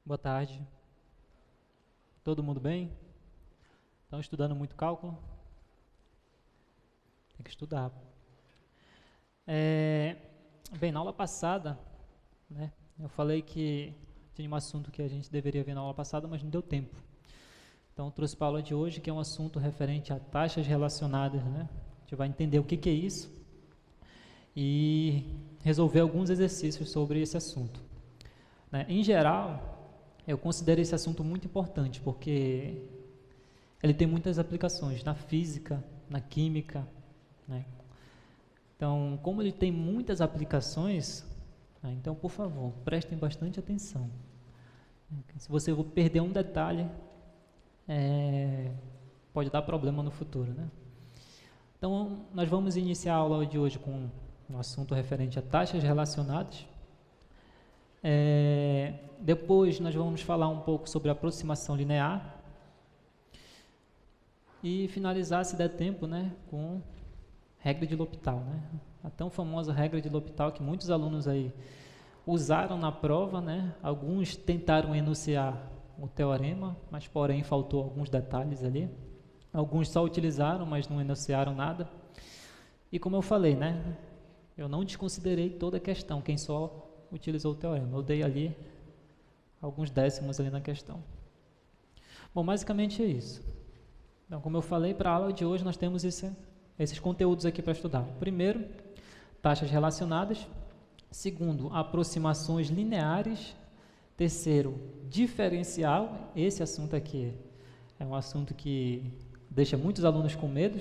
Boa tarde. Todo mundo bem? Estão estudando muito cálculo? Tem que estudar. Bem, na aula passada, né, eu falei que tinha um assunto que a gente deveria ver na aula passada, mas não deu tempo. Então, eu trouxe para a aula de hoje, que é um assunto referente a taxas relacionadas, né? A gente vai entender o que é isso e resolver alguns exercícios sobre esse assunto. Né? Em geral, eu considero esse assunto muito importante, porque ele tem muitas aplicações na física, na química, né? Então, como ele tem muitas aplicações, né, então, por favor, prestem bastante atenção. Se você perder um detalhe, pode dar problema no futuro, né? Então, nós vamos iniciar a aula de hoje com um assunto referente a taxas relacionadas. Depois nós vamos falar um pouco sobre aproximação linear e finalizar, se der tempo, né, com regra de L'Hopital, né? A tão famosa regra de L'Hopital que muitos alunos aí usaram na prova, né? Alguns tentaram enunciar o teorema, mas porém faltou alguns detalhes ali. Alguns só utilizaram, mas não enunciaram nada. E como eu falei, né, eu não desconsiderei toda a questão, quem só utilizou o teorema. Eu dei ali alguns décimos ali na questão. Bom, basicamente é isso. Então, como eu falei, para a aula de hoje nós temos esses conteúdos aqui para estudar. Primeiro, taxas relacionadas. Segundo, aproximações lineares. Terceiro, diferencial. Esse assunto aqui é um assunto que deixa muitos alunos com medo.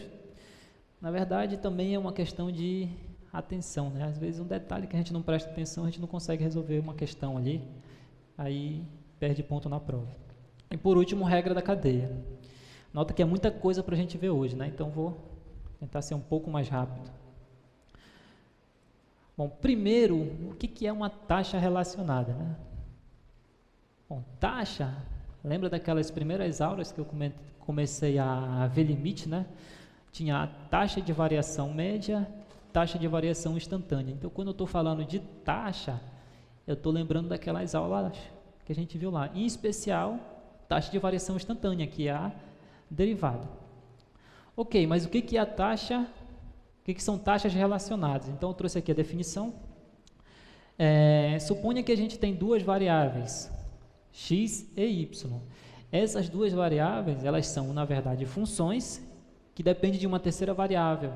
Na verdade, também é uma questão de atenção, né? Às vezes um detalhe que a gente não presta atenção, a gente não consegue resolver uma questão ali, aí perde ponto na prova. E por último, regra da cadeia. Nota que é muita coisa para a gente ver hoje, né? Então vou tentar ser um pouco mais rápido. Bom, primeiro, o que é uma taxa relacionada, né? Bom, taxa, lembra daquelas primeiras aulas que eu comecei a ver limite, né? Tinha a taxa de variação média, taxa de variação instantânea. Então, quando eu estou falando de taxa, eu estou lembrando daquelas aulas que a gente viu lá. Em especial, taxa de variação instantânea, que é a derivada. Ok, mas o que é a taxa? O que são taxas relacionadas? Então, eu trouxe aqui a definição. Suponha que a gente tem duas variáveis, x e y. Essas duas variáveis, elas são, na verdade, funções que dependem de uma terceira variável,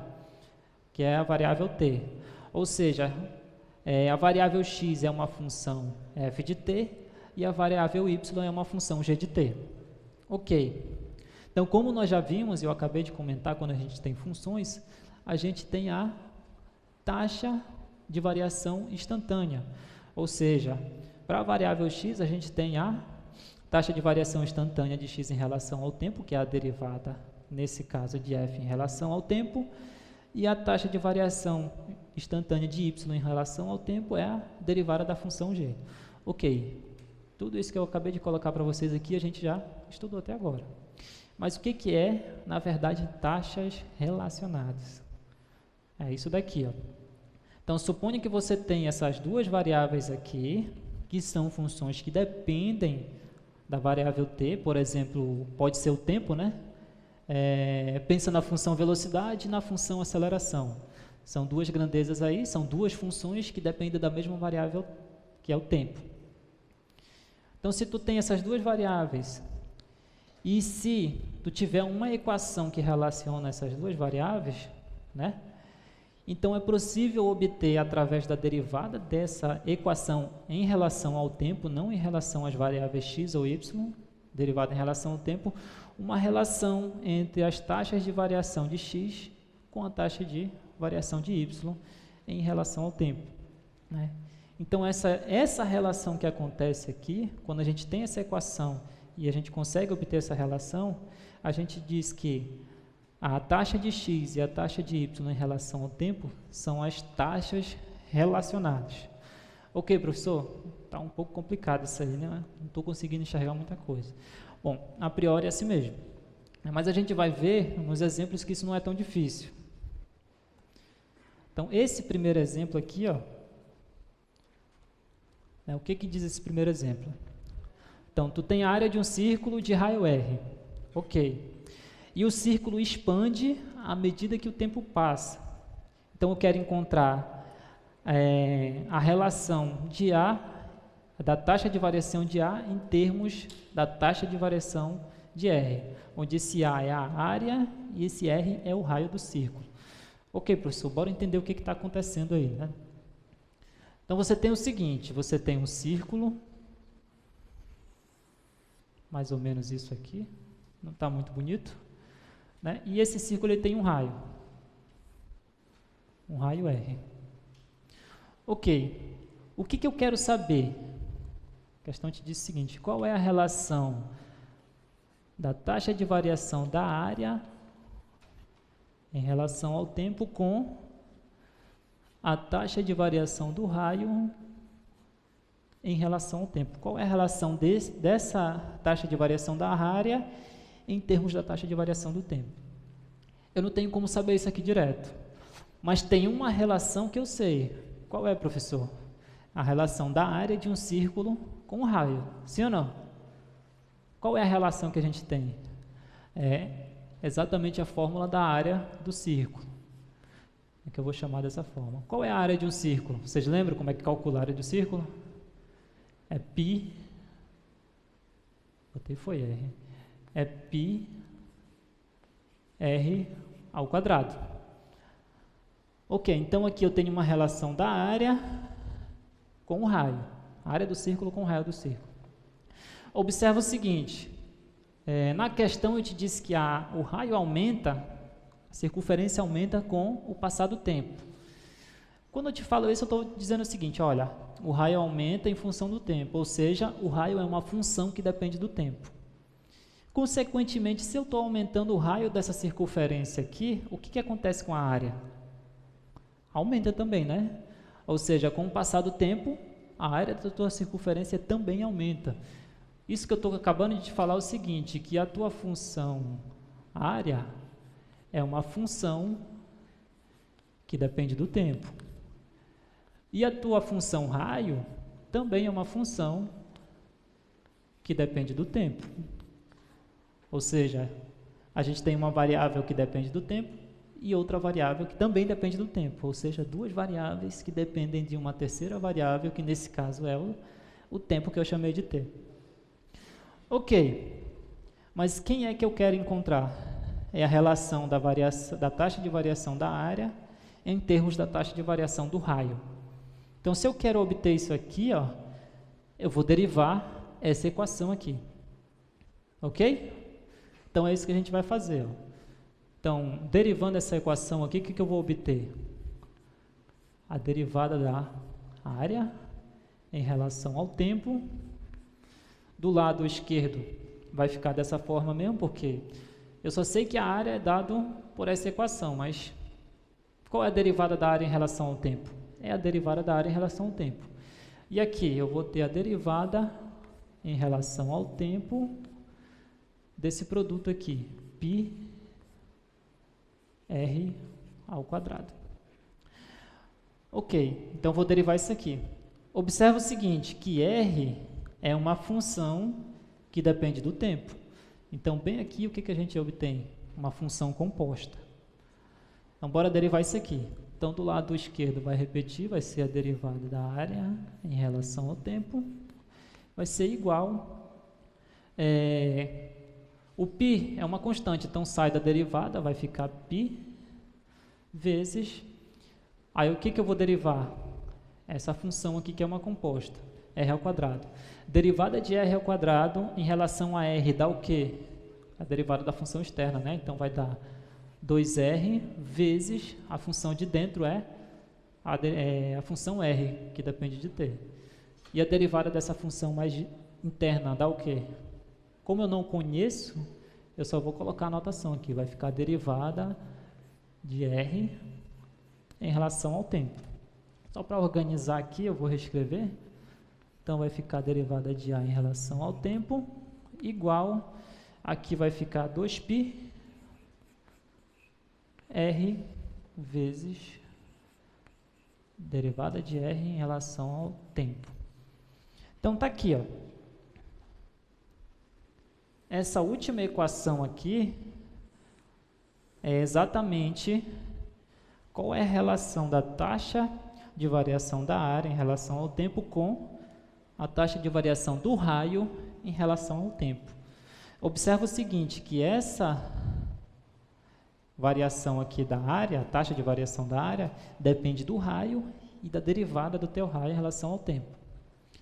que é a variável t. Ou seja, a variável x é uma função f de t e a variável y é uma função g de t. Ok. Então, como nós já vimos, eu acabei de comentar, quando a gente tem funções, a gente tem a taxa de variação instantânea. Ou seja, para a variável x, a gente tem a taxa de variação instantânea de x em relação ao tempo, que é a derivada, nesse caso, de f em relação ao tempo, e a taxa de variação instantânea de y em relação ao tempo é a derivada da função g. Ok, tudo isso que eu acabei de colocar para vocês aqui, a gente já estudou até agora. Mas o que é, na verdade, taxas relacionadas? É isso daqui, ó. Então, suponha que você tem essas duas variáveis aqui, que são funções que dependem da variável t, por exemplo, pode ser o tempo, né? Pensa na função velocidade e na função aceleração. São duas grandezas aí, são duas funções que dependem da mesma variável, que é o tempo. Então, se tu tem essas duas variáveis, e se tu tiver uma equação que relaciona essas duas variáveis, né? Então, é possível obter, através da derivada dessa equação em relação ao tempo, não em relação às variáveis x ou y, derivada em relação ao tempo, uma relação entre as taxas de variação de x com a taxa de variação de y em relação ao tempo, né? Então, essa relação que acontece aqui, quando a gente tem essa equação e a gente consegue obter essa relação, a gente diz que a taxa de x e a taxa de y em relação ao tempo são as taxas relacionadas. Ok, professor? Está um pouco complicado isso aí, né? Não estou conseguindo enxergar muita coisa. Bom, a priori é assim mesmo. Mas a gente vai ver nos exemplos que isso não é tão difícil. Então, esse primeiro exemplo aqui, ó, o que diz esse primeiro exemplo? Então, tu tem a área de um círculo de raio R. Ok. E o círculo expande à medida que o tempo passa. Então, eu quero encontrar a relação de A, da taxa de variação de A, em termos da taxa de variação de R, onde esse A é a área e esse R é o raio do círculo. Ok, professor, bora entender o que está acontecendo aí, né? Então, você tem o seguinte, você tem um círculo, mais ou menos isso aqui, não está muito bonito, né? E esse círculo ele tem um raio R. Ok, o que eu quero saber? A questão te diz o seguinte, qual é a relação da taxa de variação da área em relação ao tempo com a taxa de variação do raio em relação ao tempo? Qual é a relação dessa taxa de variação da área em termos da taxa de variação do tempo? Eu não tenho como saber isso aqui direto, mas tem uma relação que eu sei. Qual é, professor? A relação da área de um círculo com o raio, sim ou não? Qual é a relação que a gente tem? É exatamente a fórmula da área do círculo, que eu vou chamar dessa forma. Qual é a área de um círculo? Vocês lembram como é que calcula a área do círculo? É π, botei foi R, é π R ao quadrado. Ok, então aqui eu tenho uma relação da área com o raio, a área do círculo com o raio do círculo. Observa o seguinte, na questão eu te disse que o raio aumenta, a circunferência aumenta com o passar do tempo. Quando eu te falo isso, eu estou dizendo o seguinte, olha, o raio aumenta em função do tempo, ou seja, o raio é uma função que depende do tempo. Consequentemente, se eu estou aumentando o raio dessa circunferência aqui, o que acontece com a área? Aumenta também, né? Ou seja, com o passar do tempo, a área da tua circunferência também aumenta. Isso que eu estou acabando de te falar é o seguinte, que a tua função área é uma função que depende do tempo. E a tua função raio também é uma função que depende do tempo. Ou seja, a gente tem uma variável que depende do tempo e outra variável que também depende do tempo. Ou seja, duas variáveis que dependem de uma terceira variável, que nesse caso é o tempo que eu chamei de t. Ok, mas quem é que eu quero encontrar? É a relação da taxa de variação da área em termos da taxa de variação do raio. Então, se eu quero obter isso aqui, ó, eu vou derivar essa equação aqui. Ok? Então, é isso que a gente vai fazer. Ó. Então, derivando essa equação aqui, o que eu vou obter? A derivada da área em relação ao tempo. Do lado esquerdo vai ficar dessa forma mesmo, porque eu só sei que a área é dado por essa equação, mas qual é a derivada da área em relação ao tempo? É a derivada da área em relação ao tempo. E aqui eu vou ter a derivada em relação ao tempo desse produto aqui, π r ao quadrado. Ok, então vou derivar isso aqui. Observa o seguinte, que r é uma função que depende do tempo. Então, bem aqui, o que a gente obtém? Uma função composta. Então, bora derivar isso aqui. Então, do lado esquerdo vai repetir, vai ser a derivada da área em relação ao tempo. Vai ser igual. O π é uma constante, então sai da derivada, vai ficar π vezes... Aí, o que eu vou derivar? Essa função aqui que é uma composta, r ao quadrado. Derivada de r ao quadrado em relação a r dá o quê? A derivada da função externa, né? Então, vai dar 2r vezes a função de dentro é a função r, que depende de t. E a derivada dessa função mais interna dá o quê? Como eu não conheço, eu só vou colocar a notação aqui. Vai ficar a derivada de r em relação ao tempo. Só para organizar aqui, eu vou reescrever. Então, vai ficar a derivada de A em relação ao tempo, igual, aqui vai ficar 2π R vezes derivada de R em relação ao tempo. Então, está aqui, ó. essa última equação aqui é exatamente qual é a relação da taxa de variação da área em relação ao tempo com a taxa de variação do raio em relação ao tempo. Observa o seguinte, que essa variação aqui da área, a taxa de variação da área, depende do raio e da derivada do teu raio em relação ao tempo.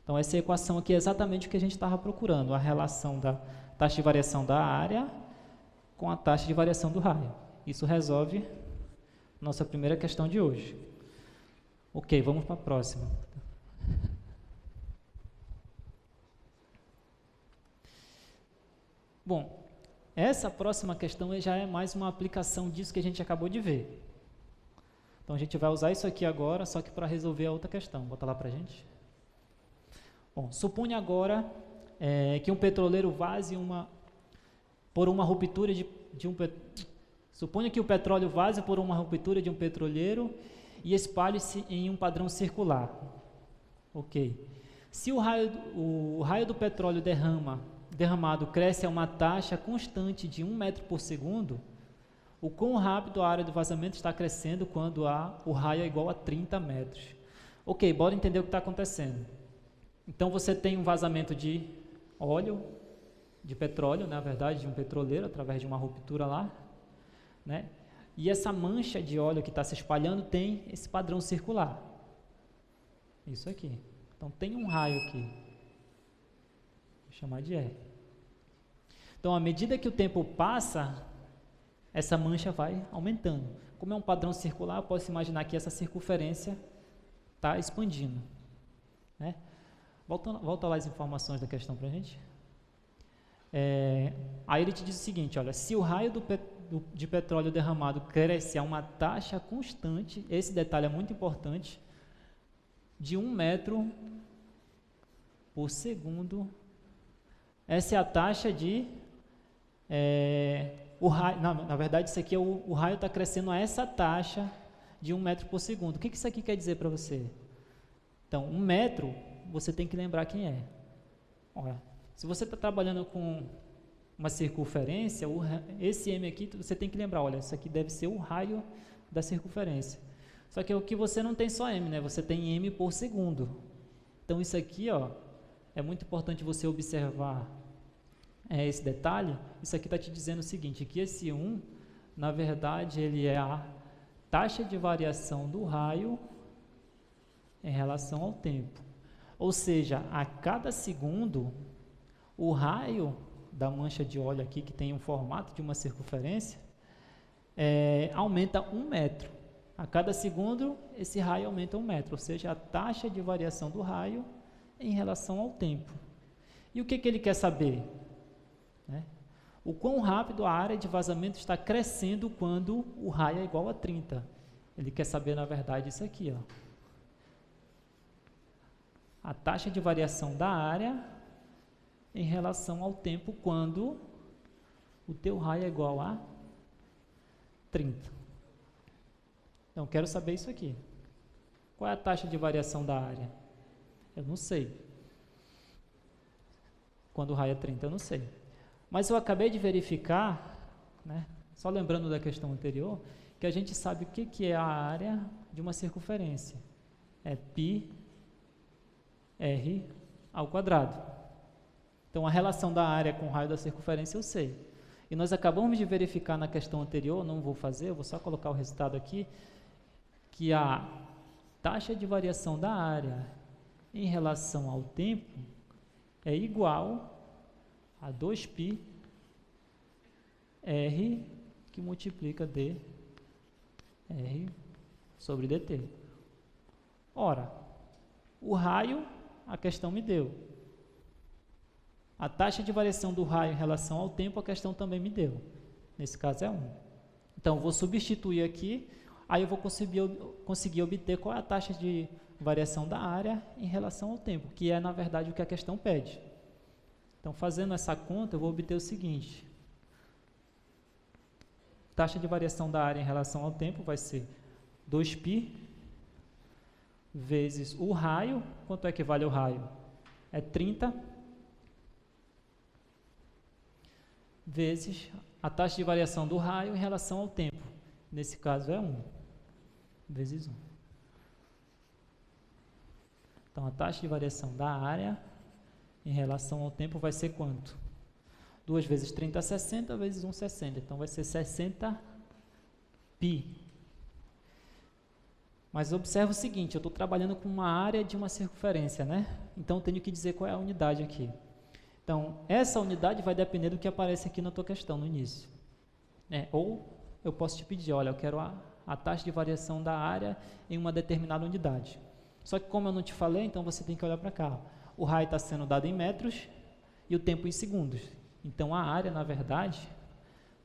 Então, essa equação aqui é exatamente o que a gente estava procurando, a relação da taxa de variação da área com a taxa de variação do raio. Isso resolve nossa primeira questão de hoje. Ok, vamos para a próxima. Bom, essa próxima questão já é mais uma aplicação disso que a gente acabou de ver. Então, a gente vai usar isso aqui agora, só que para resolver a outra questão. Bota lá para a gente. Bom, suponha agora que um petroleiro vaze por uma ruptura Suponha que o petróleo vaze por uma ruptura de um petroleiro e espalhe-se em um padrão circular. Ok. Se o raio do petróleo derramado cresce a uma taxa constante de 1 metro por segundo, o quão rápido a área do vazamento está crescendo quando o raio é igual a 30 metros. Ok, bora entender o que está acontecendo. Então, você tem um vazamento de óleo, de petróleo, na verdade, de um petroleiro, através de uma ruptura lá, né? E essa mancha de óleo que está se espalhando tem esse padrão circular. Isso aqui. Então, tem um raio aqui. Vou chamar de R. Então, à medida que o tempo passa, essa mancha vai aumentando. Como é um padrão circular, eu posso imaginar que essa circunferência está expandindo, né? Volta lá as informações da questão para a gente. Aí ele te diz o seguinte, olha, se o raio de petróleo derramado cresce a uma taxa constante, esse detalhe é muito importante, de 1 metro por segundo, essa é a taxa de... na verdade, isso aqui é o raio está crescendo a essa taxa de 1 metro por segundo. O que isso aqui quer dizer para você? Então, 1 metro, você tem que lembrar quem é. Olha, se você está trabalhando com uma circunferência, esse M aqui, você tem que lembrar, olha, isso aqui deve ser o raio da circunferência. Só que o que você não tem só M, né? Você tem M por segundo. Então, isso aqui, ó, é muito importante você observar esse detalhe. Isso aqui está te dizendo o seguinte, que esse 1, na verdade, ele é a taxa de variação do raio em relação ao tempo. Ou seja, a cada segundo, o raio da mancha de óleo aqui, que tem um formato de uma circunferência, aumenta 1 metro. A cada segundo, esse raio aumenta 1 metro, ou seja, a taxa de variação do raio em relação ao tempo. E o que ele quer saber? O quão rápido a área de vazamento está crescendo quando o raio é igual a 30. Ele quer saber, na verdade, isso aqui, ó. A taxa de variação da área em relação ao tempo quando o teu raio é igual a 30. Então, quero saber isso aqui. Qual é a taxa de variação da área? Eu não sei. Quando o raio é 30, eu não sei. Mas eu acabei de verificar, né, só lembrando da questão anterior, que a gente sabe o que é a área de uma circunferência. É πr ao quadrado. Então, a relação da área com o raio da circunferência eu sei. E nós acabamos de verificar na questão anterior, não vou fazer, eu vou só colocar o resultado aqui, que a taxa de variação da área em relação ao tempo é igual a 2πr que multiplica dr sobre dt. Ora, o raio, a questão me deu. A taxa de variação do raio em relação ao tempo, a questão também me deu. Nesse caso é 1. Então, vou substituir aqui, aí eu vou conseguir obter qual é a taxa de variação da área em relação ao tempo, que é, na verdade, o que a questão pede. Então, fazendo essa conta, eu vou obter o seguinte. Taxa de variação da área em relação ao tempo vai ser 2π vezes o raio. Quanto é que vale o raio? É 30. vezes a taxa de variação do raio em relação ao tempo. Nesse caso é 1 vezes 1. Então, a taxa de variação da área em relação ao tempo vai ser quanto? 2 vezes 30, 60, vezes 1, 60. Então, vai ser 60 π. Mas observa o seguinte, eu estou trabalhando com uma área de uma circunferência, né? Então, eu tenho que dizer qual é a unidade aqui. Então, essa unidade vai depender do que aparece aqui na tua questão, no início. Ou eu posso te pedir, olha, eu quero a taxa de variação da área em uma determinada unidade. Só que como eu não te falei, então você tem que olhar para cá. O raio está sendo dado em metros e o tempo em segundos. Então, a área, na verdade,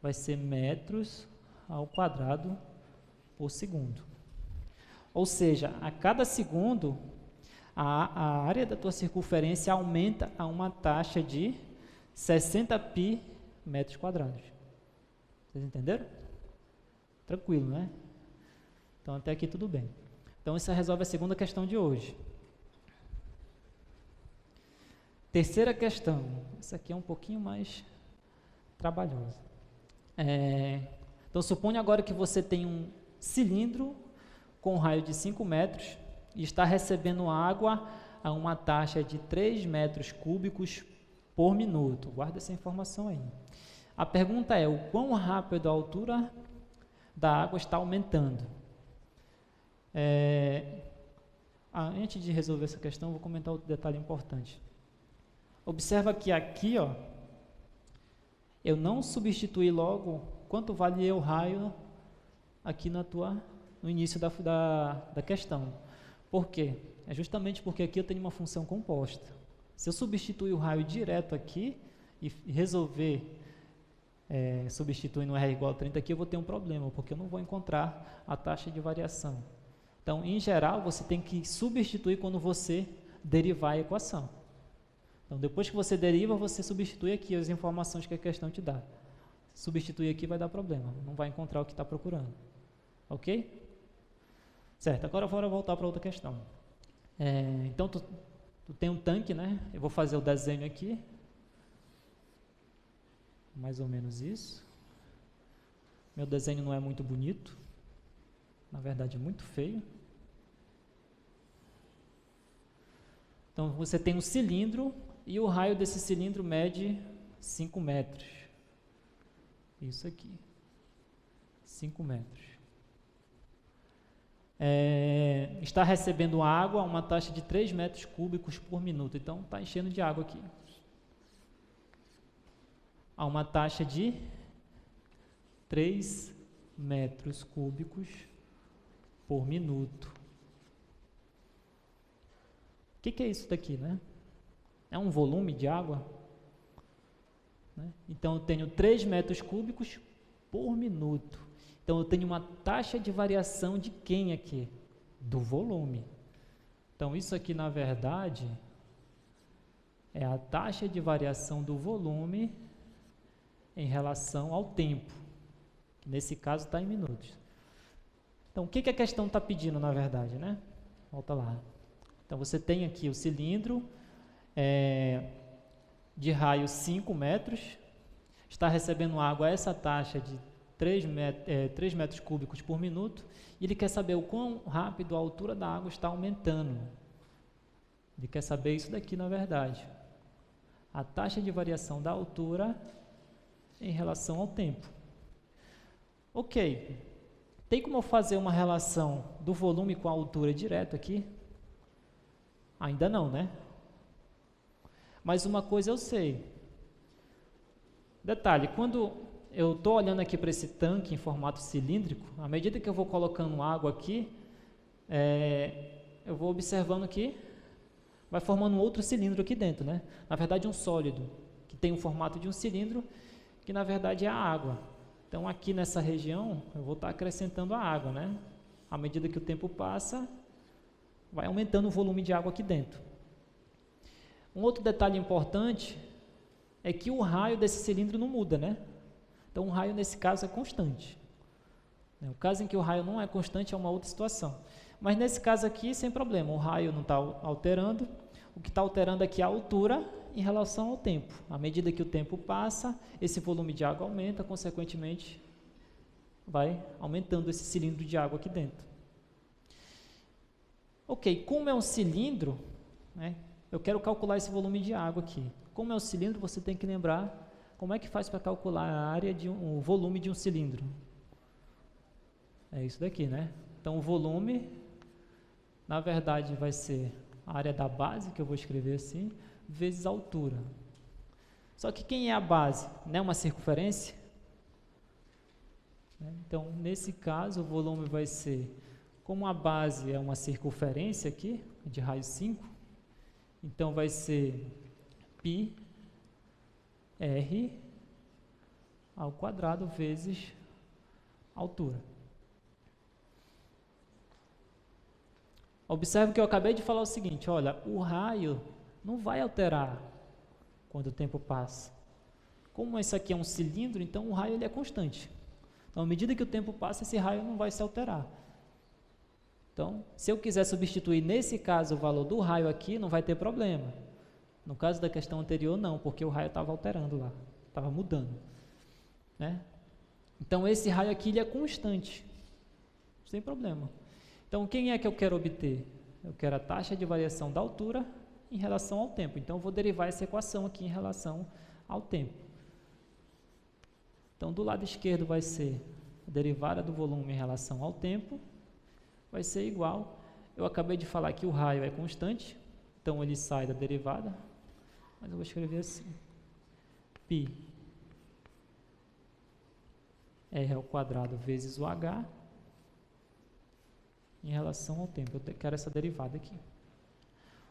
vai ser metros ao quadrado por segundo. Ou seja, a cada segundo, a área da tua circunferência aumenta a uma taxa de 60 π metros quadrados. Vocês entenderam? Tranquilo, né? Então, até aqui tudo bem. Então, isso resolve a segunda questão de hoje. Terceira questão. Essa aqui é um pouquinho mais trabalhosa. Então, suponha agora que você tem um cilindro com um raio de 5 metros e está recebendo água a uma taxa de 3 metros cúbicos por minuto. Guarda essa informação aí. A pergunta é, o quão rápido a altura da água está aumentando? Antes de resolver essa questão, vou comentar outro detalhe importante. Observa que aqui, ó, eu não substituí logo quanto valia o raio aqui no início da questão. Por quê? É justamente porque aqui eu tenho uma função composta. Se eu substituir o raio direto aqui e resolver substituir no R igual a 30 aqui, eu vou ter um problema, porque eu não vou encontrar a taxa de variação. Então, em geral, você tem que substituir quando você derivar a equação. Então, depois que você deriva, você substitui aqui as informações que a questão te dá. Substituir aqui vai dar problema, não vai encontrar o que está procurando. Ok? Certo, agora bora voltar para outra questão. Então, tu tem um tanque, né? Eu vou fazer o desenho aqui. Mais ou menos isso. Meu desenho não é muito bonito. Na verdade, é muito feio. Então, você tem um cilindro e o raio desse cilindro mede 5 metros. Isso aqui. 5 metros. Está recebendo água a uma taxa de 3 metros cúbicos por minuto. Então, está enchendo de água aqui. A uma taxa de 3 metros cúbicos por minuto. O que é isso daqui, né? É um volume de água? Né? Então, eu tenho 3 metros cúbicos por minuto. Então, eu tenho uma taxa de variação de quem aqui? Do volume. Então, isso aqui, na verdade, é a taxa de variação do volume em relação ao tempo, que nesse caso está em minutos. Então, o que a questão está pedindo, na verdade, né? Volta lá. Então, você tem aqui o cilindro de raio 5 metros, está recebendo água a essa taxa de 3 metros cúbicos por minuto, e ele quer saber o quão rápido a altura da água está aumentando. Ele quer saber isso daqui, na verdade. A taxa de variação da altura em relação ao tempo. Ok. Tem como eu fazer uma relação do volume com a altura direto aqui? Ainda não, né? Mas uma coisa eu sei. Detalhe, quando eu estou olhando aqui para esse tanque em formato cilíndrico, à medida que eu vou colocando água aqui, eu vou observando que vai formando um outro cilindro aqui dentro, né? Na verdade, um sólido, que tem o formato de um cilindro, que na verdade é a água. Então, aqui nessa região, eu vou estar acrescentando a água, né? À medida que o tempo passa, vai aumentando o volume de água aqui dentro. Um outro detalhe importante é que o raio desse cilindro não muda, né? Então, o raio, nesse caso, é constante. O caso em que o raio não é constante é uma outra situação. Mas, nesse caso aqui, sem problema, o raio não está alterando. O que está alterando aqui é a altura em relação ao tempo. À medida que o tempo passa, esse volume de água aumenta, consequentemente, vai aumentando esse cilindro de água aqui dentro. Ok, como é um cilindro, né, eu quero calcular esse volume de água aqui. Como é um cilindro, você tem que lembrar como é que faz para calcular a área o volume de um cilindro. É isso daqui, né? Então, o volume, na verdade, vai ser a área da base, que eu vou escrever assim, vezes a altura. Só que quem é a base? Não é uma circunferência? Então, nesse caso, o volume vai ser, como a base é uma circunferência aqui, de raio 5, então vai ser π r ao quadrado vezes a altura. Observe que eu acabei de falar o seguinte, olha, o raio não vai alterar quando o tempo passa. Como esse aqui é um cilindro, então o raio ele é constante. Então, à medida que o tempo passa, esse raio não vai se alterar. Então, se eu quiser substituir, nesse caso, o valor do raio aqui, não vai ter problema. No caso da questão anterior, não, porque o raio estava alterando lá, estava mudando. Né? Então, esse raio aqui ele é constante, sem problema. Então, quem é que eu quero obter? Eu quero a taxa de variação da altura em relação ao tempo. Então, eu vou derivar essa equação aqui em relação ao tempo. Então, do lado esquerdo vai ser a derivada do volume em relação ao tempo, vai ser igual, eu acabei de falar que o raio é constante, então ele sai da derivada, mas eu vou escrever assim, π r ao quadrado vezes o h em relação ao tempo, eu quero essa derivada aqui.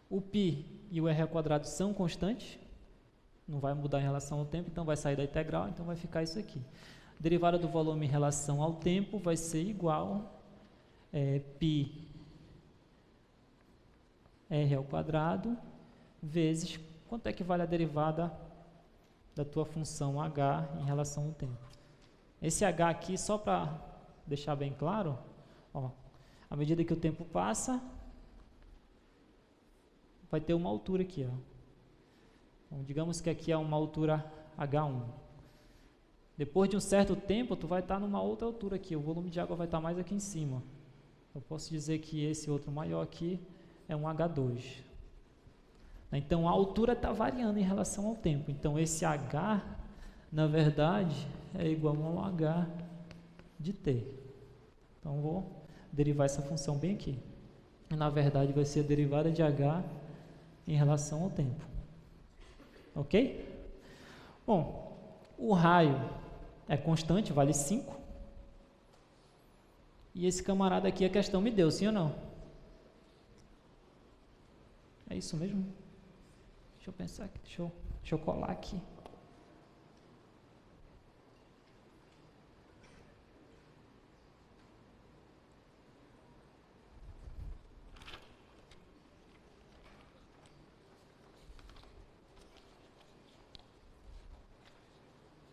O π e o r ao quadrado são constantes, não vai mudar em relação ao tempo, então vai sair da integral, então vai ficar isso aqui. A derivada do volume em relação ao tempo vai ser igual π r ao quadrado vezes, quanto é que vale a derivada da tua função h em relação ao tempo. Esse h aqui, só para deixar bem claro, ó, à medida que o tempo passa, vai ter uma altura aqui, ó. Então, digamos que aqui é uma altura H1. Depois de um certo tempo, tu vai estar numa outra altura aqui, o volume de água vai estar mais aqui em cima. Eu posso dizer que esse outro maior aqui é um H2. Então, a altura está variando em relação ao tempo. Então, esse H, na verdade, é igual a um H de T. Então, vou derivar essa função bem aqui. E, na verdade, vai ser a derivada de H em relação ao tempo. Ok? Bom, o raio é constante, vale 5. E esse camarada aqui, a questão me deu, sim ou não? É isso mesmo? Deixa eu pensar aqui, deixa eu colar aqui.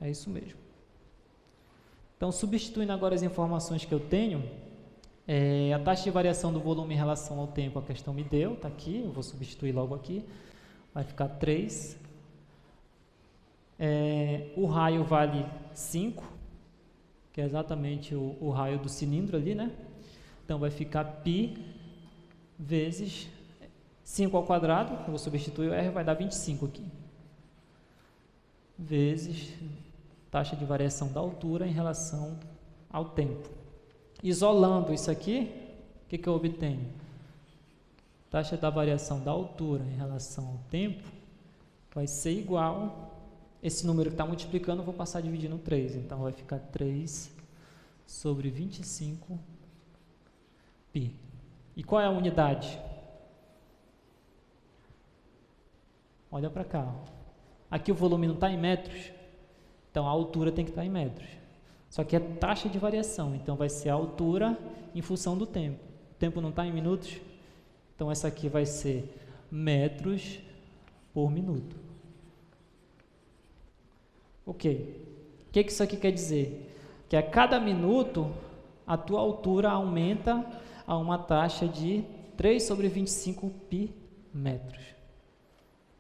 É isso mesmo. Então, substituindo agora as informações que eu tenho, a taxa de variação do volume em relação ao tempo, a questão me deu, está aqui, eu vou substituir logo aqui, vai ficar 3. O raio vale 5, que é exatamente o raio do cilindro ali, né? Então, vai ficar π vezes 5 ao quadrado, eu vou substituir o r, vai dar 25 aqui, vezes taxa de variação da altura em relação ao tempo. Isolando isso aqui, o que eu obtenho? Taxa da variação da altura em relação ao tempo vai ser igual, esse número que está multiplicando eu vou passar dividindo 3, então vai ficar 3 sobre 25 π. E qual é a unidade? Olha para cá, aqui o volume não está em metros, então a altura tem que estar em metros. Só que é taxa de variação, então vai ser a altura em função do tempo. O tempo não está em minutos, então essa aqui vai ser metros por minuto. Ok. O que isso aqui quer dizer? Que a cada minuto a tua altura aumenta a uma taxa de 3 sobre 25 π metros.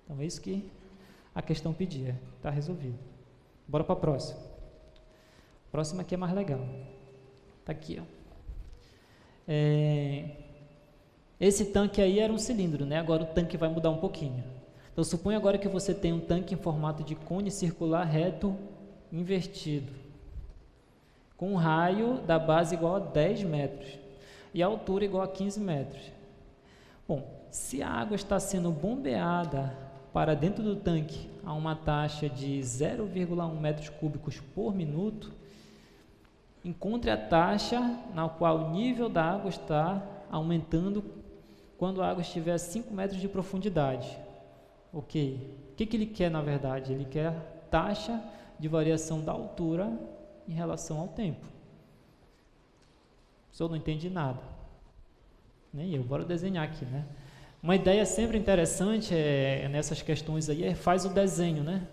Então é isso que a questão pedia. Está resolvido. Bora para a próxima. A próxima aqui é mais legal. Está aqui, ó. Esse tanque aí era um cilindro, né? Agora o tanque vai mudar um pouquinho. Então, suponha agora que você tem um tanque em formato de cone circular reto invertido, com um raio da base igual a 10 metros e a altura igual a 15 metros. Bom, se a água está sendo bombeada para dentro do tanque a uma taxa de 0,1 metros cúbicos por minuto, encontre a taxa na qual o nível da água está aumentando quando a água estiver a 5 metros de profundidade. Ok. O que ele quer, na verdade? Ele quer a taxa de variação da altura em relação ao tempo. O senhor não entende nada. Nem eu. Bora desenhar aqui, né? Uma ideia sempre interessante nessas questões aí faz o desenho, né?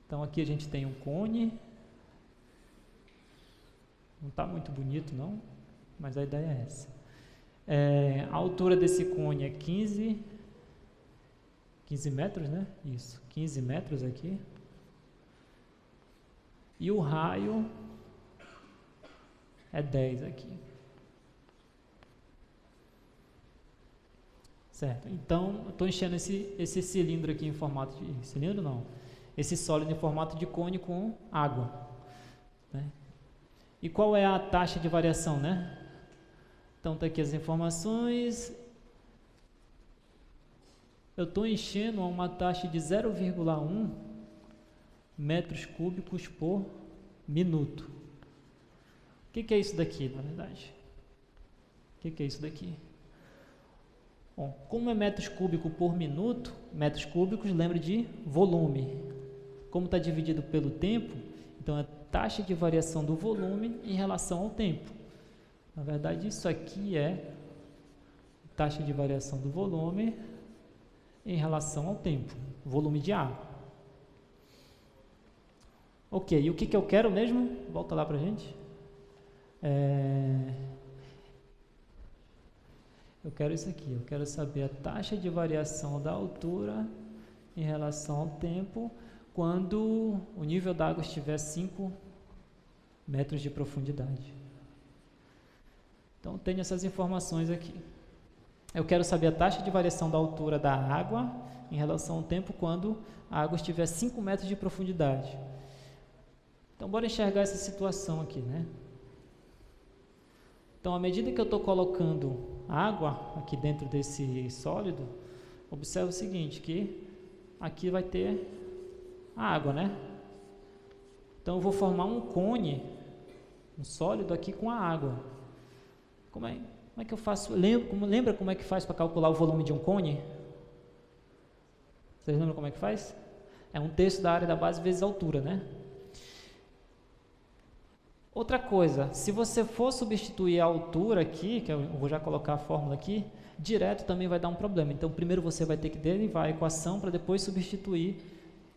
Então aqui a gente tem um cone. Não está muito bonito não, mas a ideia é essa. A altura desse cone é 15 metros, né? Isso, 15 metros aqui. E o raio é 10 aqui. Certo, então eu estou enchendo esse cilindro aqui em formato de... Cilindro não. Esse sólido em formato de cone com água, né? E qual é a taxa de variação, né? Então, está aqui as informações. Eu estou enchendo a uma taxa de 0,1 metros cúbicos por minuto. O que é isso daqui, na verdade? O que é isso daqui? Bom, como é metros cúbicos por minuto, metros cúbicos lembra de volume. Como está dividido pelo tempo, então é taxa de variação do volume em relação ao tempo. Na verdade, isso aqui é taxa de variação do volume em relação ao tempo, volume de água. Ok, e o que eu quero mesmo? Volta lá para a gente. Eu quero isso aqui, eu quero saber a taxa de variação da altura em relação ao tempo quando o nível da água estiver 5 metros de profundidade. Então, tenho essas informações aqui. Eu quero saber a taxa de variação da altura da água em relação ao tempo quando a água estiver 5 metros de profundidade. Então, bora enxergar essa situação aqui, né? Então, à medida que eu estou colocando água aqui dentro desse sólido, observe o seguinte, que aqui vai ter a água, né? Então, eu vou formar um cone, um sólido aqui com a água. Como é que eu faço? Lembra como é que faz para calcular o volume de um cone? Vocês lembram como é que faz? É 1/3 da área da base vezes a altura, né? Outra coisa, se você for substituir a altura aqui, que eu vou já colocar a fórmula aqui, direto também vai dar um problema. Então, primeiro você vai ter que derivar a equação para depois substituir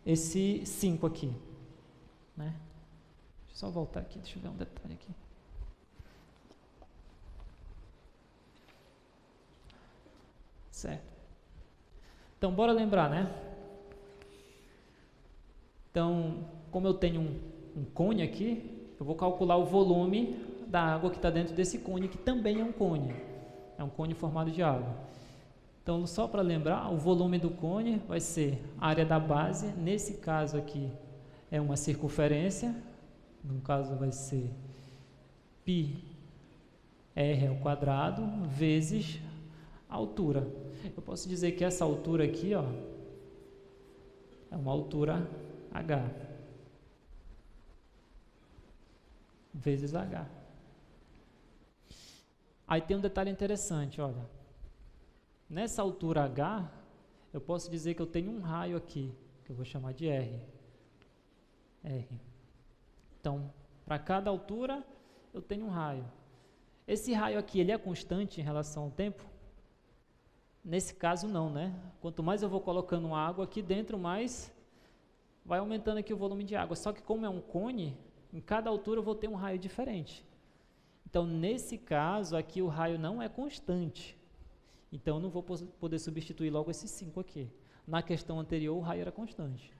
esse 5 aqui, né? Deixa eu só voltar aqui, deixa eu ver um detalhe aqui. Certo. Então, bora lembrar, né? Então, como eu tenho um cone aqui, eu vou calcular o volume da água que está dentro desse cone, que também é um cone. É um cone formado de água. Então, só para lembrar, o volume do cone vai ser a área da base, nesse caso aqui é uma circunferência, no caso vai ser πr ao quadrado vezes a altura. Eu posso dizer que essa altura aqui, ó, é uma altura h, vezes h. Aí tem um detalhe interessante, olha. Nessa altura h, eu posso dizer que eu tenho um raio aqui, que eu vou chamar de r. Então, para cada altura, eu tenho um raio. Esse raio aqui, ele é constante em relação ao tempo? Nesse caso, não, né? Quanto mais eu vou colocando água aqui dentro, mais vai aumentando aqui o volume de água. Só que como é um cone, em cada altura eu vou ter um raio diferente. Então, nesse caso, aqui o raio não é constante. Então, eu não vou poder substituir logo esse 5 aqui. Na questão anterior, o raio era constante.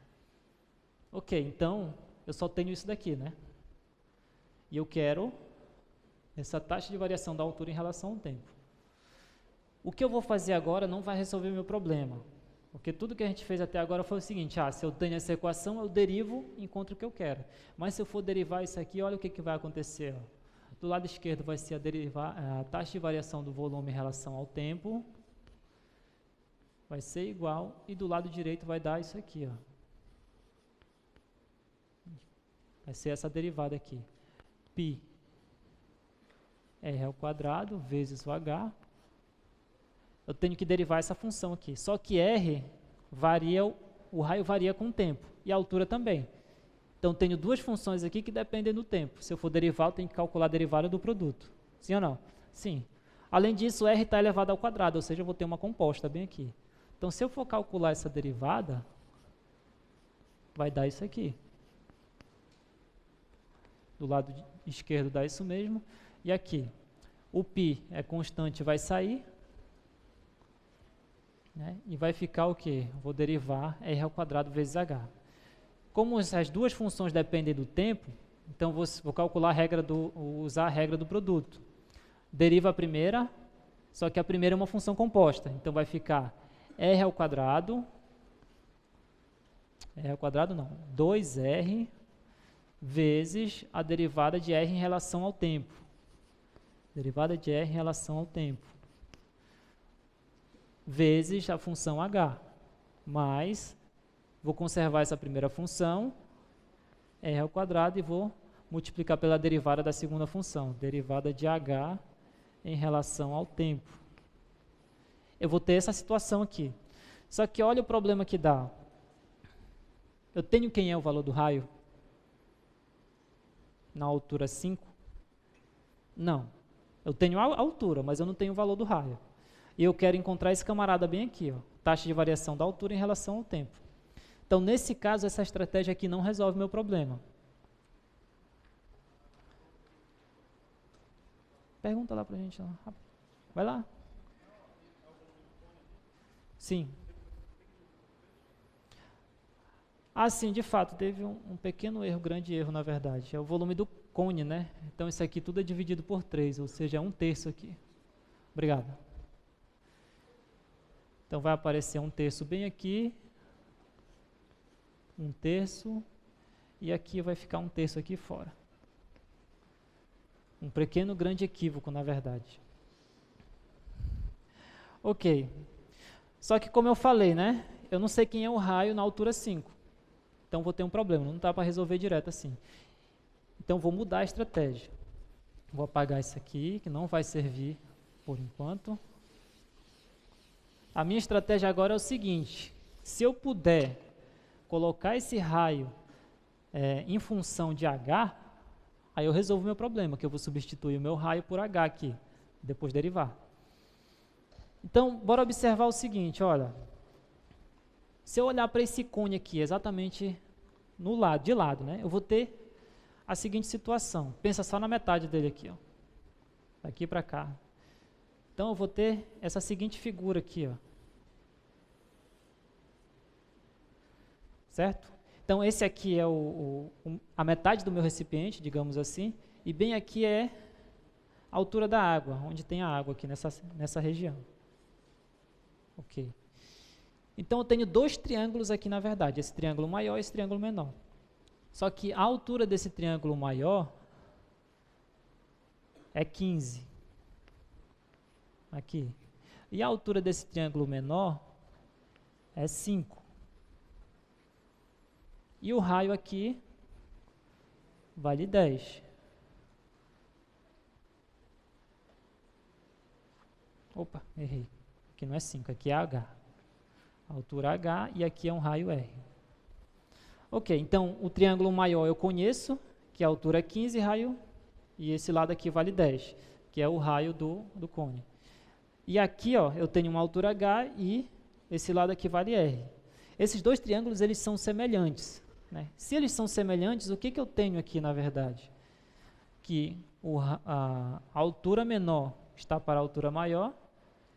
Ok, então, eu só tenho isso daqui, né? E eu quero essa taxa de variação da altura em relação ao tempo. O que eu vou fazer agora não vai resolver o meu problema. Porque tudo que a gente fez até agora foi o seguinte, se eu tenho essa equação, eu derivo e encontro o que eu quero. Mas se eu for derivar isso aqui, olha o que vai acontecer. Do lado esquerdo vai ser a taxa de variação do volume em relação ao tempo. Vai ser igual. E do lado direito vai dar isso aqui. Vai ser essa derivada aqui. Π r ao quadrado vezes o h. Eu tenho que derivar essa função aqui. Só que r varia, o raio varia com o tempo. E a altura também. Então, tenho duas funções aqui que dependem do tempo. Se eu for derivar, eu tenho que calcular a derivada do produto. Sim ou não? Sim. Além disso, r está elevado ao quadrado, ou seja, eu vou ter uma composta bem aqui. Então, se eu for calcular essa derivada, vai dar isso aqui. Do lado esquerdo dá isso mesmo. E aqui, o π é constante, vai sair. Né? E vai ficar o quê? Vou derivar r ao quadrado vezes h. Como as duas funções dependem do tempo, então vou calcular usar a regra do produto. Deriva a primeira, só que a primeira é uma função composta. Então vai ficar r ao quadrado, 2r vezes a derivada de r em relação ao tempo. Derivada de r em relação ao tempo. Vezes a função h, mais, vou conservar essa primeira função, r ao quadrado, e vou multiplicar pela derivada da segunda função, derivada de h em relação ao tempo. Eu vou ter essa situação aqui. Só que olha o problema que dá. Eu tenho quem é o valor do raio? Na altura 5? Não. Eu tenho a altura, mas eu não tenho o valor do raio. E eu quero encontrar esse camarada bem aqui, taxa de variação da altura em relação ao tempo. Então, nesse caso, essa estratégia aqui não resolve meu problema. Pergunta lá pra gente. Vai lá. Sim. Sim, de fato, teve um pequeno erro, grande erro, na verdade. É o volume do cone, né? Então, isso aqui tudo é dividido por 3, ou seja, é 1/3 aqui. Obrigado. Então, vai aparecer 1/3 bem aqui, 1/3, e aqui vai ficar 1/3 aqui fora. Um pequeno, grande equívoco, na verdade. Ok. Só que, como eu falei, né? Eu não sei quem é o raio na altura 5. Então, vou ter um problema, não dá para resolver direto assim. Então, vou mudar a estratégia. Vou apagar isso aqui, que não vai servir por enquanto. A minha estratégia agora é o seguinte: se eu puder colocar esse raio em função de h, aí eu resolvo o meu problema, que eu vou substituir o meu raio por h aqui, depois derivar. Então, bora observar o seguinte, olha. Se eu olhar para esse cone aqui, exatamente de lado, né, eu vou ter a seguinte situação. Pensa só na metade dele aqui, daqui para cá. Então, eu vou ter essa seguinte figura aqui, certo? Então, esse aqui é a metade do meu recipiente, digamos assim, e bem aqui é a altura da água, onde tem a água aqui nessa região. Ok. Então, eu tenho dois triângulos aqui, na verdade, esse triângulo maior e esse triângulo menor. Só que a altura desse triângulo maior é 15. Aqui. E a altura desse triângulo menor é 5. E o raio aqui vale 10. Opa, errei. Aqui não é 5, aqui é H. Altura H e aqui é um raio R. Ok, então o triângulo maior eu conheço, que a altura é 15, raio, e esse lado aqui vale 10, que é o raio do cone. E aqui eu tenho uma altura H e esse lado aqui vale R. Esses dois triângulos eles são semelhantes, né? Se eles são semelhantes, o que eu tenho aqui na verdade? Que a altura menor está para a altura maior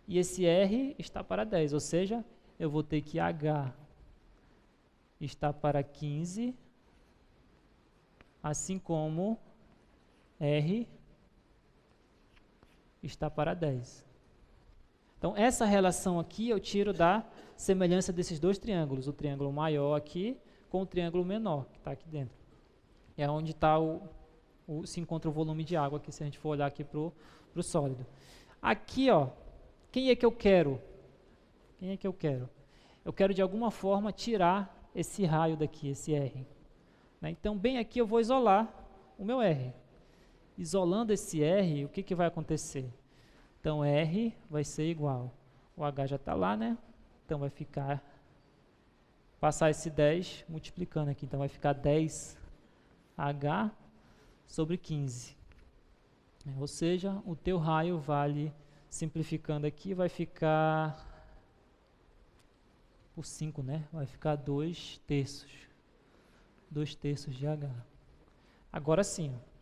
e esse R está para 10, ou seja, eu vou ter que H está para 15, assim como R está para 10. Então, essa relação aqui eu tiro da semelhança desses dois triângulos, o triângulo maior aqui com o triângulo menor, que está aqui dentro. É onde está se encontra o volume de água, aqui, se a gente for olhar aqui para o sólido. Aqui, ó, quem é que eu quero? Quem é que eu quero? Eu quero, de alguma forma, tirar esse raio daqui, esse R. Né? Então, bem aqui eu vou isolar o meu R. Isolando esse R, o que, que vai acontecer? Então, R vai ser igual. O H já está lá, né? Então, vai ficar... Passar esse 10 multiplicando aqui. Então, vai ficar 10H sobre 15. Ou seja, o teu raio vale, simplificando aqui, vai ficar... por 5, né? Vai ficar 2 terços. 2 terços de H. Agora sim, ó.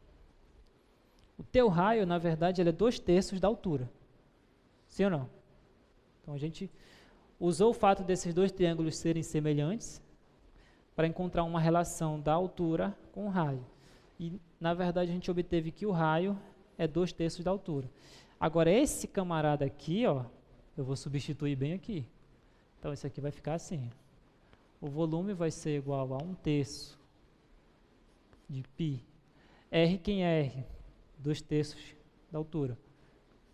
O teu raio, na verdade, ele é 2 terços da altura. Sim ou não? Então, a gente usou o fato desses dois triângulos serem semelhantes para encontrar uma relação da altura com o raio. E, na verdade, a gente obteve que o raio é 2 terços da altura. Agora, esse camarada aqui, ó, eu vou substituir bem aqui. Então, esse aqui vai ficar assim. O volume vai ser igual a 1 terço de π. R, quem é R? 2 terços da altura.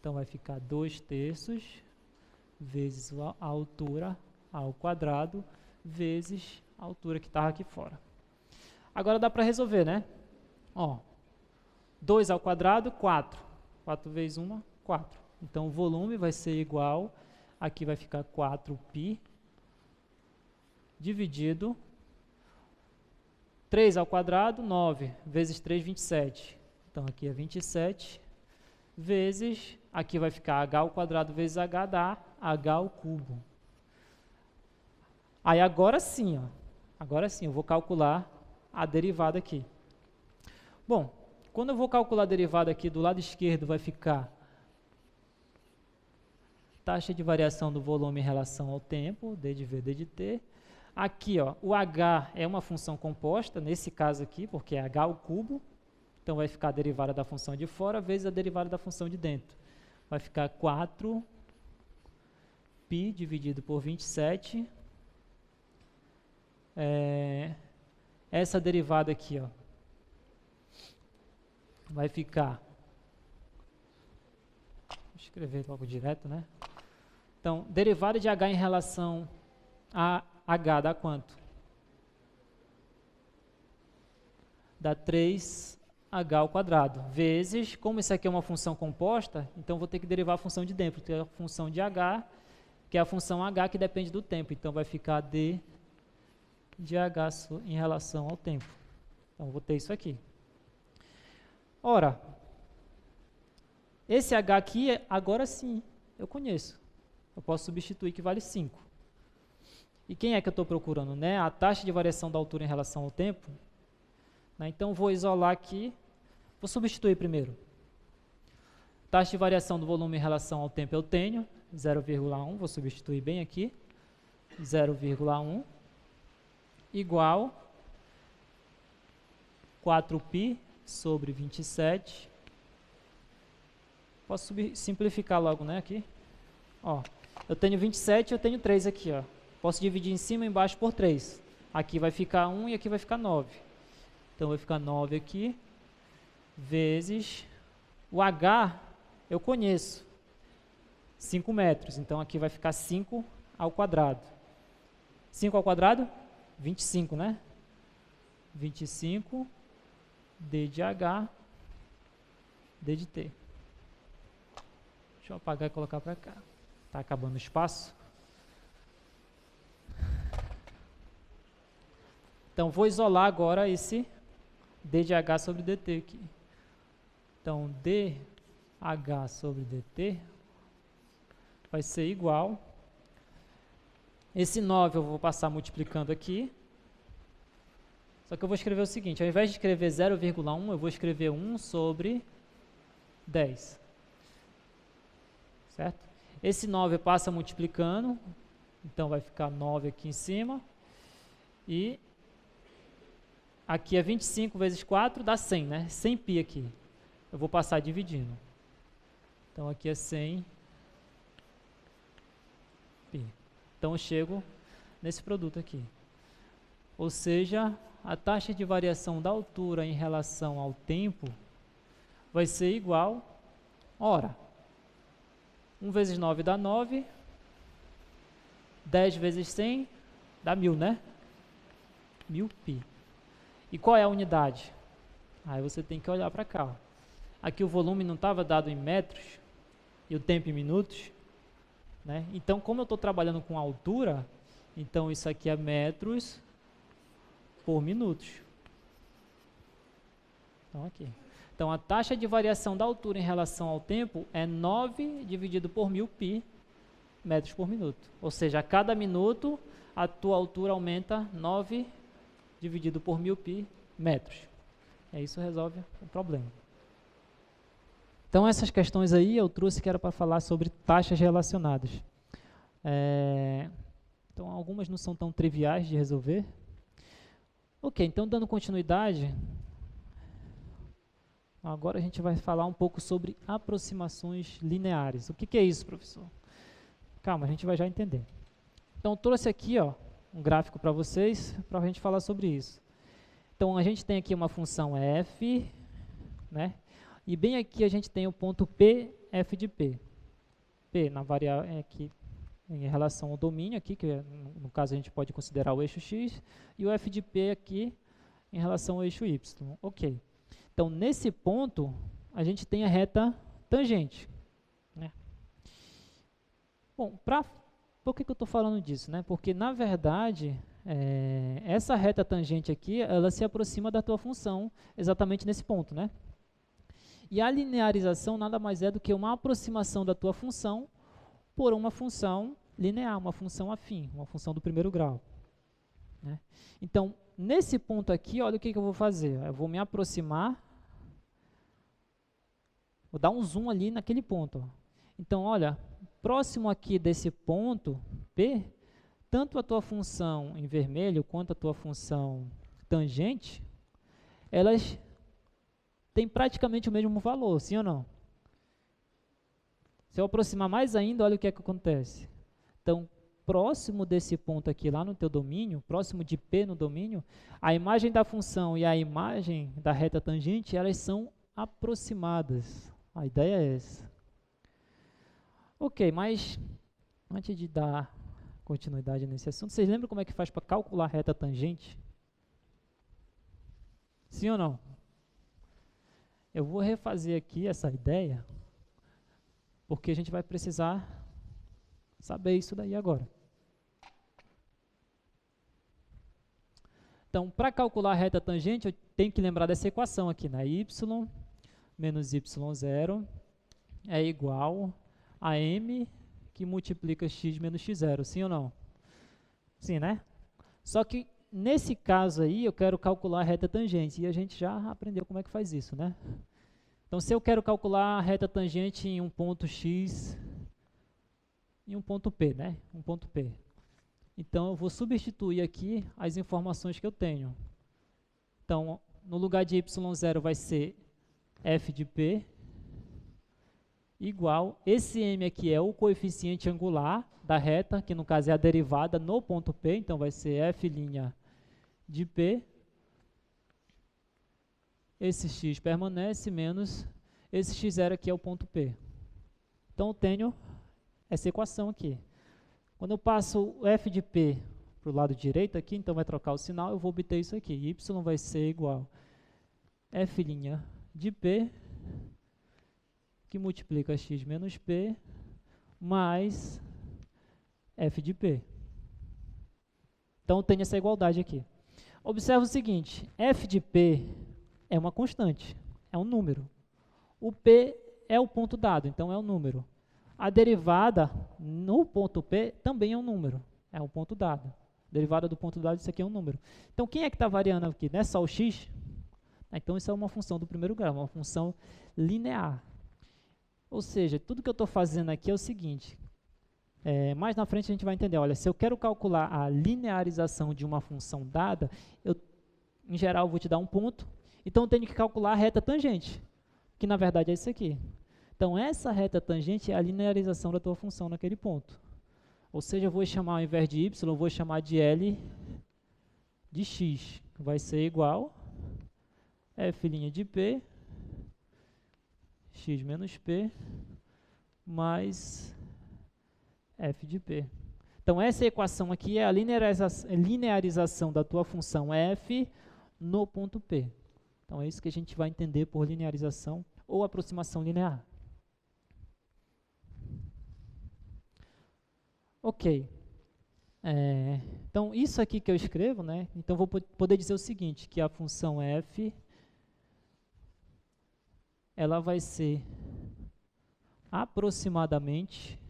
Então, vai ficar 2 terços vezes a altura ao quadrado vezes a altura que estava aqui fora. Agora dá para resolver, né? Ó, 2 ao quadrado, 4. 4 vezes 1, 4. Então, o volume vai ser igual, aqui vai ficar 4π, dividido 3 ao quadrado, 9, vezes 3, 27. Então, aqui é 27, vezes, aqui vai ficar h ao quadrado vezes h, dá h ao cubo. Aí, agora sim, eu vou calcular a derivada aqui. Bom, quando eu vou calcular a derivada aqui, do lado esquerdo vai ficar taxa de variação do volume em relação ao tempo, d de v, d de t. Aqui, ó, o h é uma função composta, nesse caso aqui, porque é h ao cubo. Então, vai ficar a derivada da função de fora vezes a derivada da função de dentro. Vai ficar 4π dividido por 27. Essa derivada aqui, ó, vai ficar... Vou escrever logo direto, né? Então, derivada de h em relação a h dá quanto? Dá 3h ao quadrado, vezes, como isso aqui é uma função composta, então vou ter que derivar a função de dentro, que é a função de h, que é a função h que depende do tempo. Então, vai ficar d de h em relação ao tempo. Então, vou ter isso aqui. Ora, esse h aqui, agora sim, eu conheço. Eu posso substituir que vale 5. E quem é que eu estou procurando? Né? A taxa de variação da altura em relação ao tempo. Né? Então, vou isolar aqui. Vou substituir primeiro. Taxa de variação do volume em relação ao tempo eu tenho, 0,1. Vou substituir bem aqui. 0,1 igual 4π sobre 27. Posso simplificar logo, né, aqui. Ó, eu tenho 27 e eu tenho 3 aqui, ó. Posso dividir em cima e embaixo por 3. Aqui vai ficar 1 e aqui vai ficar 9. Então, vai ficar 9 aqui, vezes... O H, eu conheço. 5 metros. Então, aqui vai ficar 5 ao quadrado. 5 ao quadrado? 25, né? 25, d de H, d de T. Deixa eu apagar e colocar para cá. Está acabando o espaço. Então, vou isolar agora esse d de H sobre dt aqui. Então, dH sobre dt vai ser igual. Esse 9 eu vou passar multiplicando aqui. Só que eu vou escrever o seguinte, ao invés de escrever 0,1, eu vou escrever 1 sobre 10. Certo? Esse 9 passa multiplicando, então vai ficar 9 aqui em cima. E aqui é 25 vezes 4, dá 100, né? 100 π aqui. Eu vou passar dividindo. Então, aqui é 100 π. Então, eu chego nesse produto aqui. Ou seja, a taxa de variação da altura em relação ao tempo vai ser igual, ora, 1 vezes 9 dá 9, 10 vezes 100 dá 1000, né? 1000 π. E qual é a unidade? Aí você tem que olhar para cá. Ó. Aqui o volume não estava dado em metros e o tempo em minutos, né? Então, como eu estou trabalhando com altura, então isso aqui é metros por minutos. Então, aqui. Então, a taxa de variação da altura em relação ao tempo é 9 dividido por 1000 π metros por minuto. Ou seja, a cada minuto, a tua altura aumenta 9 dividido por 1000 π metros. Isso resolve o problema. Então, essas questões aí eu trouxe que era para falar sobre taxas relacionadas. Então, algumas não são tão triviais de resolver. Ok, então dando continuidade, agora a gente vai falar um pouco sobre aproximações lineares. O que é isso, professor? Calma, a gente vai já entender. Então, eu trouxe aqui um gráfico para vocês, para a gente falar sobre isso. Então, a gente tem aqui uma função f, né? E bem aqui a gente tem o ponto P, f de P. P na variável aqui em relação ao domínio aqui, que no caso a gente pode considerar o eixo x, e o f de P aqui em relação ao eixo y. Ok. Então, nesse ponto, a gente tem a reta tangente. Né? Bom, por que eu estou falando disso? Né? Porque, na verdade, essa reta tangente aqui, ela se aproxima da tua função exatamente nesse ponto. Né? E a linearização nada mais é do que uma aproximação da tua função por uma função linear, uma função afim, uma função do primeiro grau. Né? Então, nesse ponto aqui, olha o que eu vou fazer. Eu vou me aproximar, vou dar um zoom ali naquele ponto. Ó. Então, olha, próximo aqui desse ponto, P, tanto a tua função em vermelho quanto a tua função tangente, elas têm praticamente o mesmo valor, sim ou não? Se eu aproximar mais ainda, olha o que é que acontece. Então, próximo desse ponto aqui, lá no teu domínio, próximo de P no domínio, a imagem da função e a imagem da reta tangente, elas são aproximadas. A ideia é essa. Ok, mas antes de dar continuidade nesse assunto, vocês lembram como é que faz para calcular a reta tangente? Sim ou não? Eu vou refazer aqui essa ideia, porque a gente vai precisar saber isso daí agora. Então, para calcular a reta tangente, eu tenho que lembrar dessa equação aqui, né? Y menos y0 é igual a m que multiplica x menos x0, sim ou não? Sim, né? Só que, nesse caso aí, eu quero calcular a reta tangente, e a gente já aprendeu como é que faz isso, né? Então, se eu quero calcular a reta tangente em um ponto x e um ponto P, né? Um ponto P. Então, eu vou substituir aqui as informações que eu tenho. Então, no lugar de y0 vai ser f de P igual, esse m aqui é o coeficiente angular da reta, que no caso é a derivada no ponto P, então vai ser f' de P. Esse x permanece menos esse x0 aqui é o ponto P. Então, eu tenho essa equação aqui. Quando eu passo o f de P para o lado direito aqui, então vai trocar o sinal, eu vou obter isso aqui. Y vai ser igual a f' de P, que multiplica x menos P, mais f de P. Então, eu tenho essa igualdade aqui. Observa o seguinte, f de P é uma constante, é um número. O P é o ponto dado, então é um número. A derivada no ponto P também é um número, é um ponto dado. A derivada do ponto dado, isso aqui é um número. Então, quem é que está variando aqui? Não é só o x? Então, isso é uma função do primeiro grau, uma função linear. Ou seja, tudo que eu estou fazendo aqui é o seguinte, mais na frente a gente vai entender, olha, se eu quero calcular a linearização de uma função dada, eu, em geral, vou te dar um ponto, então eu tenho que calcular a reta tangente, que na verdade é isso aqui. Então, essa reta tangente é a linearização da tua função naquele ponto. Ou seja, eu vou chamar, ao invés de y, eu vou chamar de L de x, que vai ser igual f' de p, x menos p, mais f de p. Então, essa equação aqui é a linearização da tua função f no ponto P. Então, é isso que a gente vai entender por linearização ou aproximação linear. Ok. Então, isso aqui que eu escrevo, né? Então, vou poder dizer o seguinte, que a função f, ela vai ser aproximadamente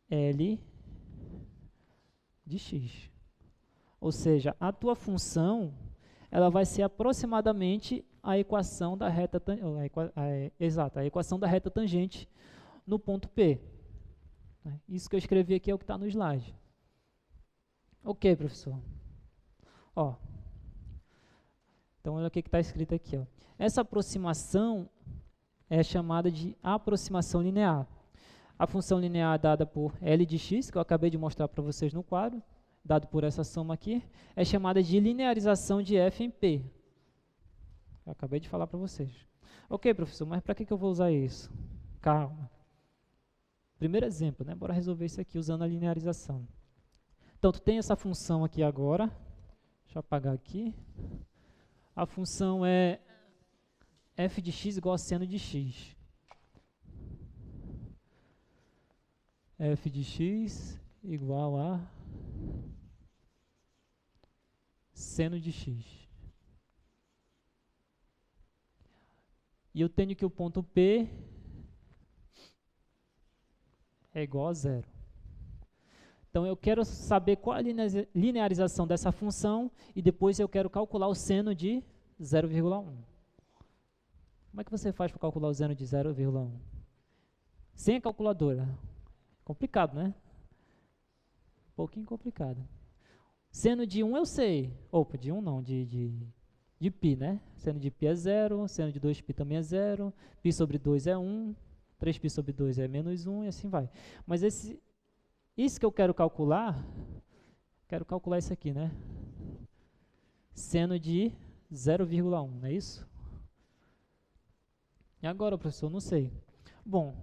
L de x. Ou seja, a tua função, ela vai ser aproximadamente a equação da reta, a equação da reta tangente no ponto P. Isso que eu escrevi aqui é o que está no slide. Ok, professor. Ó, então, olha o que está escrito aqui. Ó. Essa aproximação é chamada de aproximação linear. A função linear dada por L de x, que eu acabei de mostrar para vocês no quadro, dado por essa soma aqui, é chamada de linearização de f em P. Eu acabei de falar para vocês. Ok, professor, mas para que eu vou usar isso? Calma. Primeiro exemplo, né? Bora resolver isso aqui usando a linearização. Então, tu tem essa função aqui agora. Deixa eu apagar aqui. A função é f de x igual a seno de x. F de x igual a seno de x. E eu tenho que o ponto P é igual a zero. Então, eu quero saber qual a linearização dessa função e depois eu quero calcular o seno de 0,1. Como é que você faz para calcular o seno de 0,1? Sem a calculadora. Complicado, né? Um pouquinho complicado. Seno de 1 eu sei. Opa, de 1 não, de π, né? Seno de π é 0, seno de 2π também é 0, π sobre 2 é 1, 3π sobre 2 é menos 1 e assim vai. Mas isso que eu quero calcular isso aqui, né? Seno de 0,1, não é isso? E agora, professor, não sei. Bom,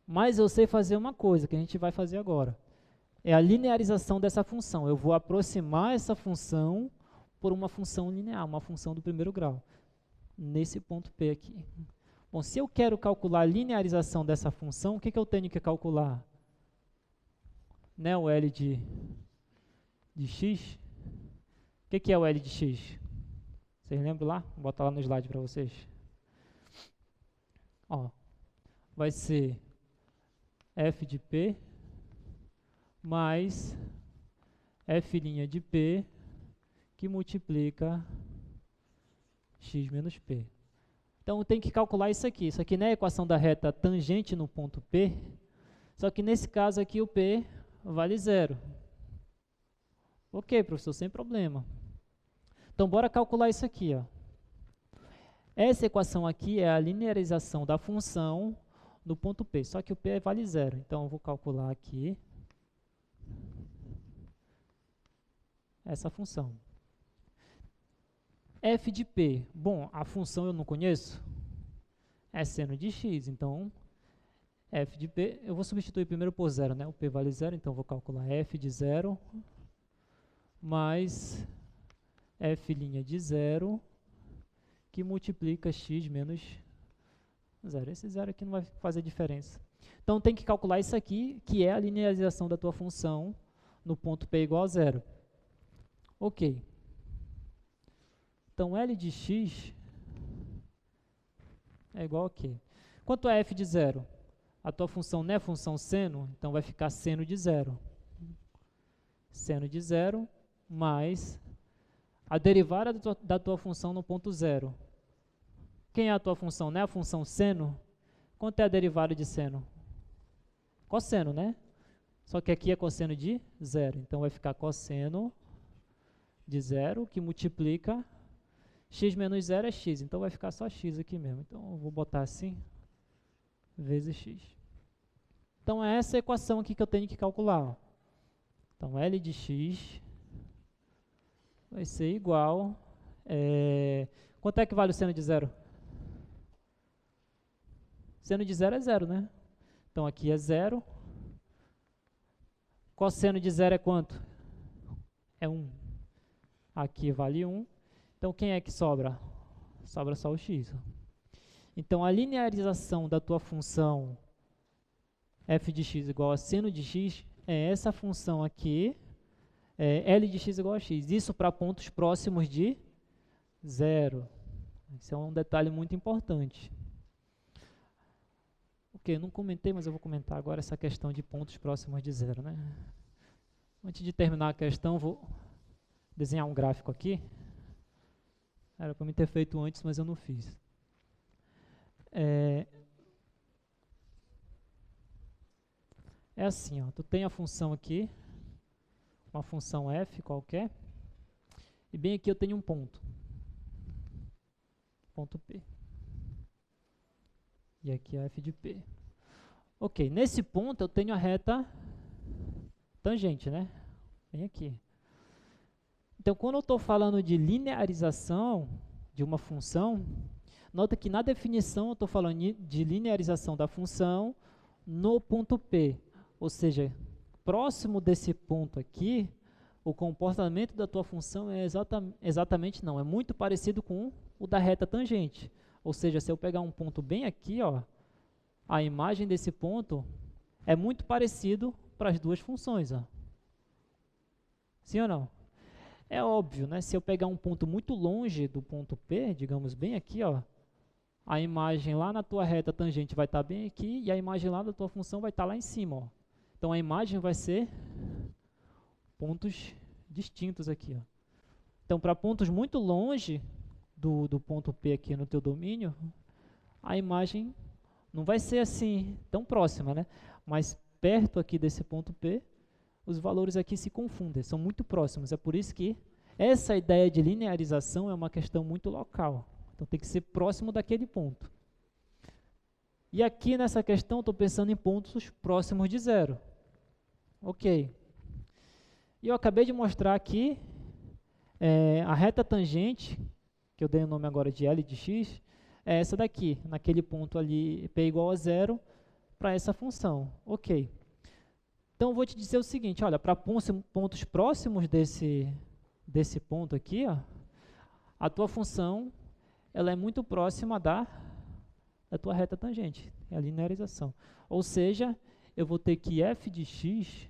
mas eu sei fazer uma coisa que a gente vai fazer agora. É a linearização dessa função. Eu vou aproximar essa função por uma função linear, uma função do primeiro grau, nesse ponto P aqui. Bom, se eu quero calcular a linearização dessa função, o que eu tenho que calcular? Né, o L de x. O que é o L de x? Vocês lembram lá? Vou botar lá no slide para vocês. Ó, vai ser f de p mais f' de p que multiplica x menos p. Então, eu tenho que calcular isso aqui. Isso aqui não é a equação da reta tangente no ponto P, só que nesse caso aqui o P vale 0. Ok, professor, sem problema. Então, bora calcular isso aqui. Ó. Essa equação aqui é a linearização da função no ponto P, só que o P vale 0. Então, eu vou calcular aqui essa função. F de P, bom, a função eu não conheço, é seno de x, então f de P, eu vou substituir primeiro por 0, né? O P vale 0, então eu vou calcular f de 0 mais f' de 0 que multiplica x menos 0. Esse 0 aqui não vai fazer diferença. Então tem que calcular isso aqui, que é a linearização da tua função no ponto P igual a 0. Ok. Então, L de x é igual a quê? Quanto é f de 0? A tua função não é função seno, então vai ficar seno de 0. Seno de 0 mais a derivada da tua função no ponto 0. Quem é a tua função? Não é a função seno? Quanto é a derivada de seno? Cosseno, né? Só que aqui é cosseno de zero. Então vai ficar cosseno de zero, que multiplica x menos zero é x. Então vai ficar só x aqui mesmo. Então eu vou botar assim, vezes x. Então é essa equação aqui que eu tenho que calcular. Ó. Então L de x vai ser igual... quanto é que vale o seno de zero? Seno de zero é zero, né? Então aqui é zero. Cosseno de zero é quanto? É 1. Aqui vale 1. Então quem é que sobra? Sobra só o x. Então a linearização da tua função f de x igual a seno de x é essa função aqui, L de x igual a x. Isso para pontos próximos de zero. Isso é um detalhe muito importante. Ok, não comentei, mas eu vou comentar agora essa questão de pontos próximos de zero, né? Antes de terminar a questão, vou desenhar um gráfico aqui. Era para me ter feito antes, mas eu não fiz. É assim, ó, tu tem a função aqui, uma função f qualquer, e bem aqui eu tenho um ponto. Ponto P. E aqui é f de P. Ok, nesse ponto eu tenho a reta tangente, né? Bem aqui. Então, quando eu estou falando de linearização de uma função, nota que na definição eu estou falando de linearização da função no ponto P. Ou seja, próximo desse ponto aqui, o comportamento da tua função é é muito parecido com o da reta tangente. Ou seja, se eu pegar um ponto bem aqui, ó, a imagem desse ponto é muito parecido para as duas funções. Ó. Sim ou não? É óbvio, né? Se eu pegar um ponto muito longe do ponto P, digamos bem aqui, ó, a imagem lá na tua reta tangente vai estar bem aqui e a imagem lá da tua função vai estar lá em cima. Ó. Então a imagem vai ser pontos distintos aqui. Ó. Então para pontos muito longe do ponto P aqui no teu domínio, a imagem não vai ser assim tão próxima, né? Mas perto aqui desse ponto P, os valores aqui se confundem, são muito próximos. É por isso que essa ideia de linearização é uma questão muito local. Então tem que ser próximo daquele ponto. E aqui nessa questão estou pensando em pontos próximos de zero. Ok. E eu acabei de mostrar aqui a reta tangente, que eu dei o nome agora de L de x, é essa daqui, naquele ponto ali, P igual a zero, para essa função. Ok. Então, eu vou te dizer o seguinte, olha, para pontos próximos desse ponto aqui, ó, a tua função ela é muito próxima da tua reta tangente, é a linearização. Ou seja, eu vou ter que f de x,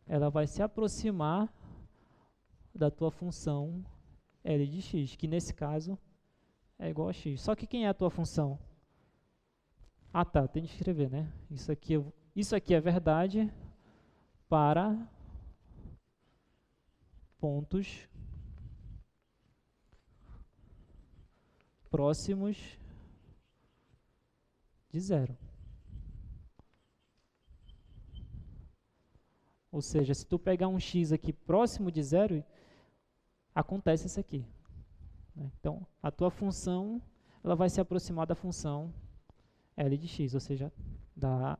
ela vai se aproximar da tua função L de x, que nesse caso é igual a x. Só que quem é a tua função? Ah, tá, tem que escrever, né? Isso aqui é verdade para pontos próximos de zero. Ou seja, se tu pegar um x aqui próximo de zero, acontece isso aqui. Então, a tua função ela vai se aproximar da função L de x, ou seja, da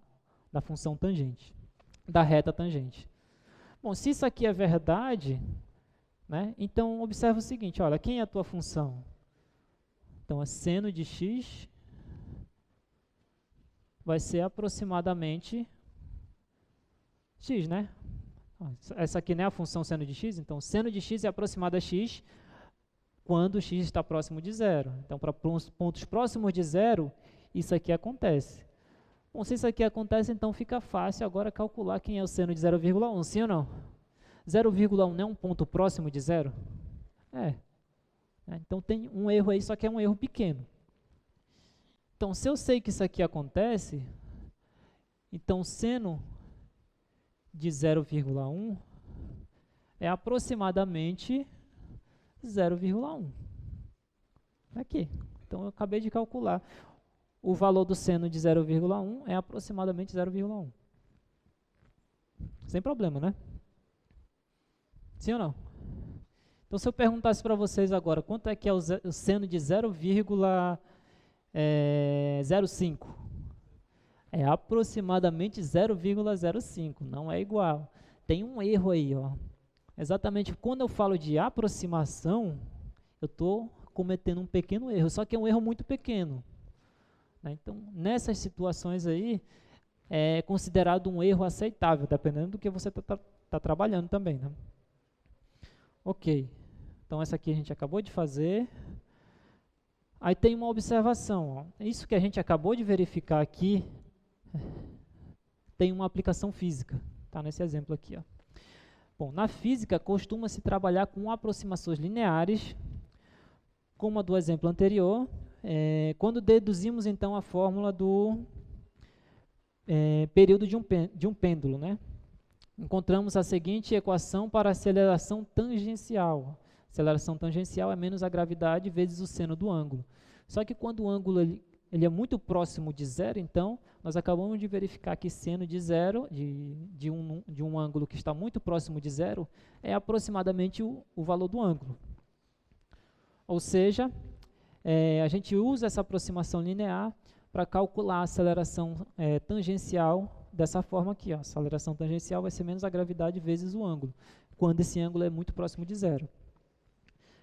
função tangente, da reta tangente. Bom, se isso aqui é verdade, né, então observa o seguinte, olha, quem é a tua função? Então, a seno de x vai ser aproximadamente x, né? Essa aqui não é a função seno de x, então seno de x é aproximada a x quando x está próximo de zero. Então, para pontos próximos de zero, isso aqui acontece. Bom, se isso aqui acontece, então fica fácil agora calcular quem é o seno de 0,1, sim ou não? 0,1 não é um ponto próximo de zero? É. Então tem um erro aí, só que é um erro pequeno. Então, se eu sei que isso aqui acontece, então seno de 0,1 é aproximadamente 0,1. Aqui. Então, eu acabei de calcular. o valor do seno de 0,1 é aproximadamente 0,1. Sem problema, né? Sim ou não? Então, se eu perguntasse para vocês agora, quanto é que é o seno de 0,05? É aproximadamente 0,05, não é igual. Tem um erro aí, ó. Exatamente quando eu falo de aproximação, eu estou cometendo um pequeno erro, só que é um erro muito pequeno, né? Então, nessas situações aí, é considerado um erro aceitável, dependendo do que você está trabalhando também, né? Ok, então essa aqui a gente acabou de fazer. Aí tem uma observação, ó. Isso que a gente acabou de verificar aqui, tem uma aplicação física, tá nesse exemplo aqui, ó. Bom, na física costuma-se trabalhar com aproximações lineares, como a do exemplo anterior, quando deduzimos então a fórmula do período de um pêndulo, né? Encontramos a seguinte equação para a aceleração tangencial. A aceleração tangencial é menos a gravidade vezes o seno do ângulo. Só que quando o ângulo ele é muito próximo de zero, então, nós acabamos de verificar que seno de zero, de um ângulo que está muito próximo de zero, é aproximadamente o valor do ângulo. Ou seja, a gente usa essa aproximação linear para calcular a aceleração tangencial dessa forma aqui. Ó. A aceleração tangencial vai ser menos a gravidade vezes o ângulo, quando esse ângulo é muito próximo de zero.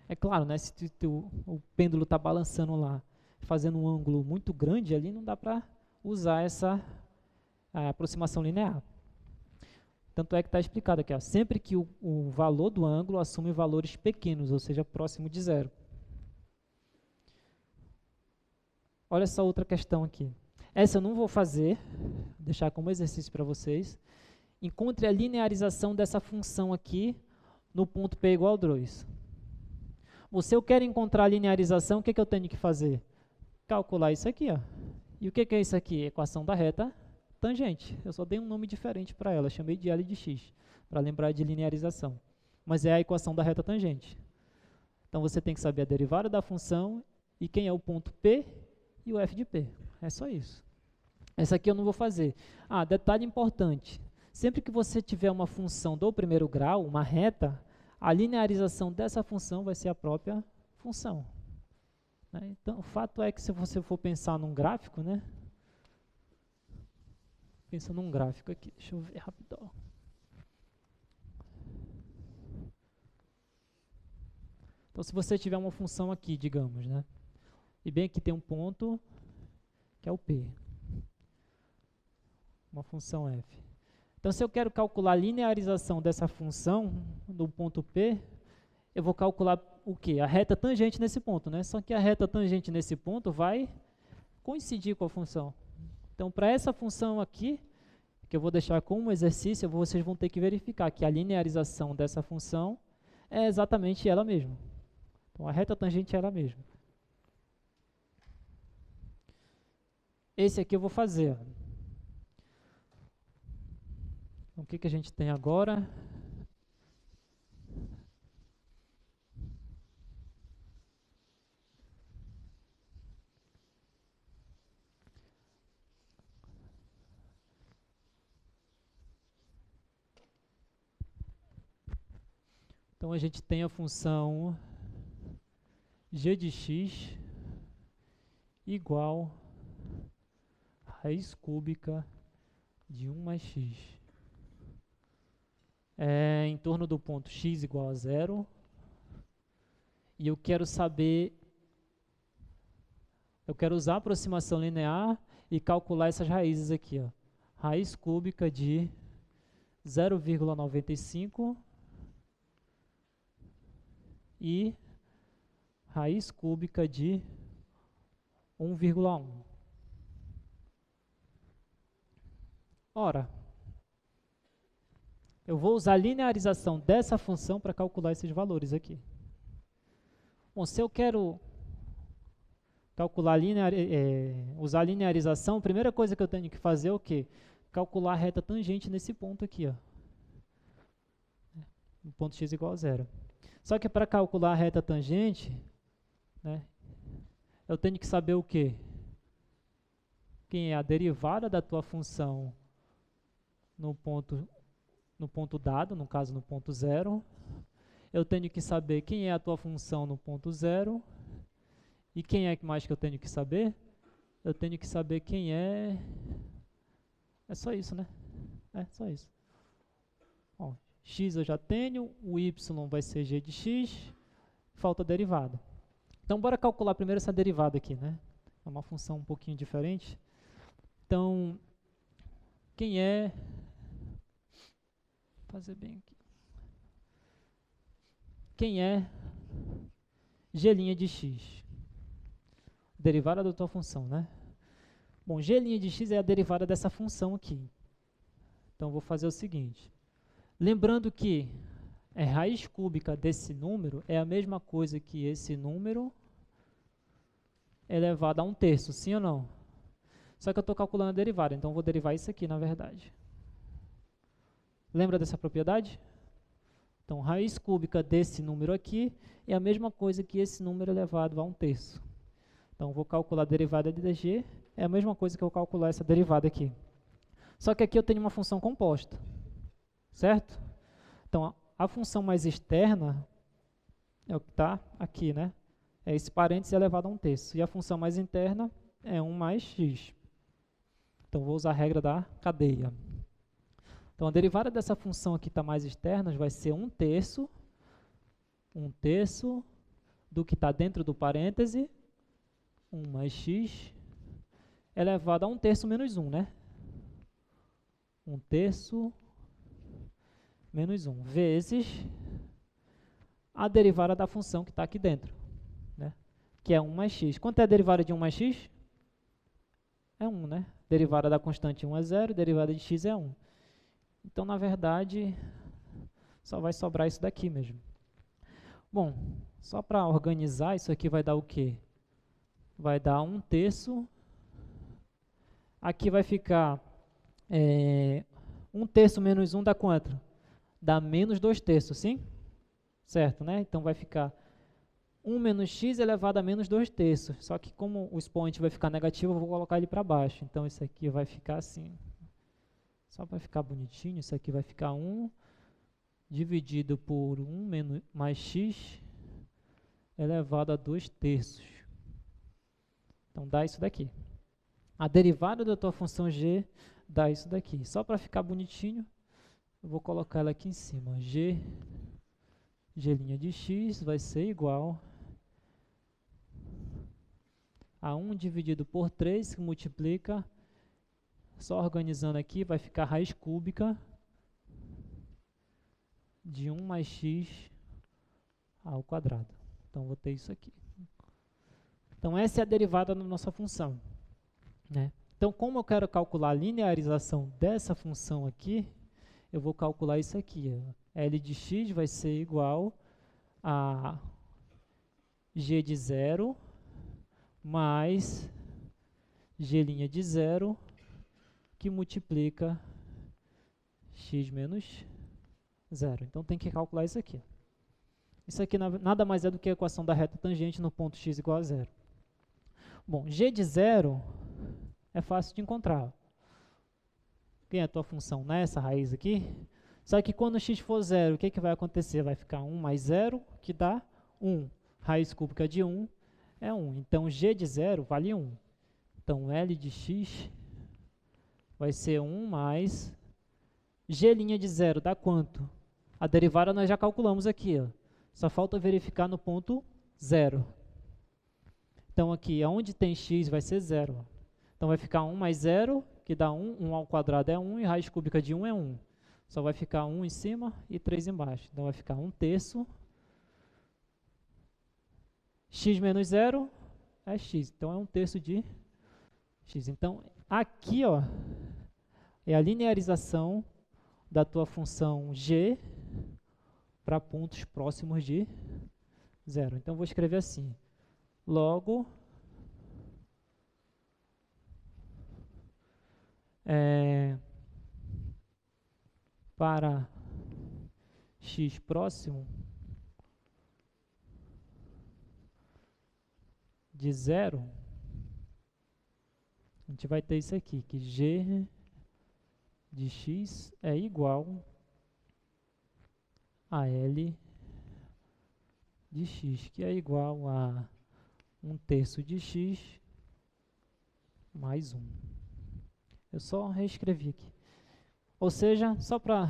É claro, né, se o pêndulo está balançando lá, fazendo um ângulo muito grande ali, não dá para usar essa aproximação linear. Tanto é que está explicado aqui, ó, sempre que o valor do ângulo assume valores pequenos, ou seja, próximo de zero. Olha essa outra questão aqui. Essa eu não vou fazer, vou deixar como exercício para vocês. Encontre a linearização dessa função aqui no ponto P igual a 2. Se eu quero encontrar a linearização, o que eu tenho que fazer? Calcular isso aqui, ó. E o que é isso aqui? Equação da reta tangente. Eu só dei um nome diferente para ela, chamei de L de x, para lembrar de linearização. Mas é a equação da reta tangente. Então você tem que saber a derivada da função e quem é o ponto P e o f de P. É só isso. Essa aqui eu não vou fazer. Detalhe importante. Sempre que você tiver uma função do primeiro grau, uma reta, a linearização dessa função vai ser a própria função. Né? Então, o fato é que se você for pensar num gráfico, né? Pensa num gráfico aqui, deixa eu ver rapidão. Então, se você tiver uma função aqui, digamos, né? E bem aqui tem um ponto, que é o P. Uma função f. Então, se eu quero calcular a linearização dessa função do ponto P, eu vou calcular o quê? A reta tangente nesse ponto, né? Só que a reta tangente nesse ponto vai coincidir com a função. Então, para essa função aqui, que eu vou deixar como exercício, vocês vão ter que verificar que a linearização dessa função é exatamente ela mesma. Então, a reta tangente é ela mesma. Esse aqui eu vou fazer. Então, o que a gente tem agora? Então, a gente tem a função g de x igual a raiz cúbica de 1 mais x. Em torno do ponto x igual a 0. E eu quero saber, eu quero usar a aproximação linear e calcular essas raízes aqui. Ó. Raiz cúbica de 0,95 e raiz cúbica de 1,1. Ora, eu vou usar a linearização dessa função para calcular esses valores aqui. Bom, se eu quero calcular usar a linearização, a primeira coisa que eu tenho que fazer é o quê? Calcular a reta tangente nesse ponto aqui, ó. No ponto x igual a 0. Só que para calcular a reta tangente, né, eu tenho que saber o quê? quem é a derivada da tua função no ponto dado, no caso no ponto 0. Eu tenho que saber quem é a tua função no ponto 0. E quem é mais que eu tenho que saber? Eu tenho que saber quem é... É só isso, né? É só isso. Ó, x eu já tenho, o y vai ser g de x, falta a derivada. Então, bora calcular primeiro essa derivada aqui, né? É uma função um pouquinho diferente. Então, quem é... Vou fazer bem aqui. Quem é g' de x? Derivada da tua função, né? Bom, g' de x é a derivada dessa função aqui. Então, vou fazer o seguinte. Lembrando que raiz cúbica desse número é a mesma coisa que esse número elevado a 1/3, sim ou não? Só que eu estou calculando a derivada, então eu vou derivar isso aqui, na verdade. Lembra dessa propriedade? Então, raiz cúbica desse número aqui é a mesma coisa que esse número elevado a 1/3. Então, eu vou calcular a derivada de dg, é a mesma coisa que eu calcular essa derivada aqui. Só que aqui eu tenho uma função composta, certo? Então, a função mais externa é o que está aqui, né? É esse parênteses elevado a 1/3. E a função mais interna é 1 mais x. Então, vou usar a regra da cadeia. Então, a derivada dessa função aqui está mais externa vai ser 1/3 do que está dentro do parêntese, 1 mais x, elevado a 1/3 menos 1, né? 1/3 menos 1, vezes a derivada da função que está aqui dentro, né? Que é 1 mais x. Quanto é a derivada de 1 mais x? É 1, né? Derivada da constante 1 é 0, derivada de x é 1. Então, na verdade, só vai sobrar isso daqui mesmo. Bom, só para organizar, isso aqui vai dar o quê? Vai dar 1/3. Aqui vai ficar 1/3 menos 1 dá quanto? Dá menos 2/3, sim? Certo, né? Então, vai ficar 1 menos x elevado a menos 2/3. Só que como o expoente vai ficar negativo, eu vou colocar ele para baixo. Então, isso aqui vai ficar assim. Só para ficar bonitinho, isso aqui vai ficar 1 dividido por 1 menos, mais x elevado a 2/3. Então, dá isso daqui. A derivada da tua função g dá isso daqui. Só para ficar bonitinho, eu vou colocar ela aqui em cima. G' de x vai ser igual a 1 dividido por 3, que multiplica, só organizando aqui, vai ficar raiz cúbica de 1 mais x ao quadrado. Então, vou ter isso aqui. Então, essa é a derivada da nossa função, né? Então, como eu quero calcular a linearização dessa função aqui, eu vou calcular isso aqui. Ó. L de x vai ser igual a g de 0 mais g' de 0, que multiplica x menos 0. Então, tem que calcular isso aqui. Isso aqui nada mais é do que a equação da reta tangente no ponto x igual a 0. Bom, g de 0 é fácil de encontrar. Quem é a tua função? Nessa raiz aqui. Só que quando x for 0, o que vai acontecer? Vai ficar 1 mais 0, que dá 1. Raiz cúbica de 1 é 1. Então, g de 0 vale 1. Então, L de x vai ser 1 mais g' de 0 dá quanto? A derivada nós já calculamos aqui. Ó. Só falta verificar no ponto 0. Então, aqui, onde tem x vai ser 0. Então, vai ficar 1 mais 0, que dá 1. 1 ao quadrado é 1 e raiz cúbica de 1 é 1. Só vai ficar 1 em cima e 3 embaixo. Então, vai ficar 1/3. X menos 0 é x. Então, é 1/3 de x. Então, aqui ó, é a linearização da tua função g para pontos próximos de 0. Então, vou escrever assim. Logo, para x próximo de 0, a gente vai ter isso aqui, que g de x é igual a L de x, que é igual a 1/3 de x mais 1. Eu só reescrevi aqui. Ou seja, só para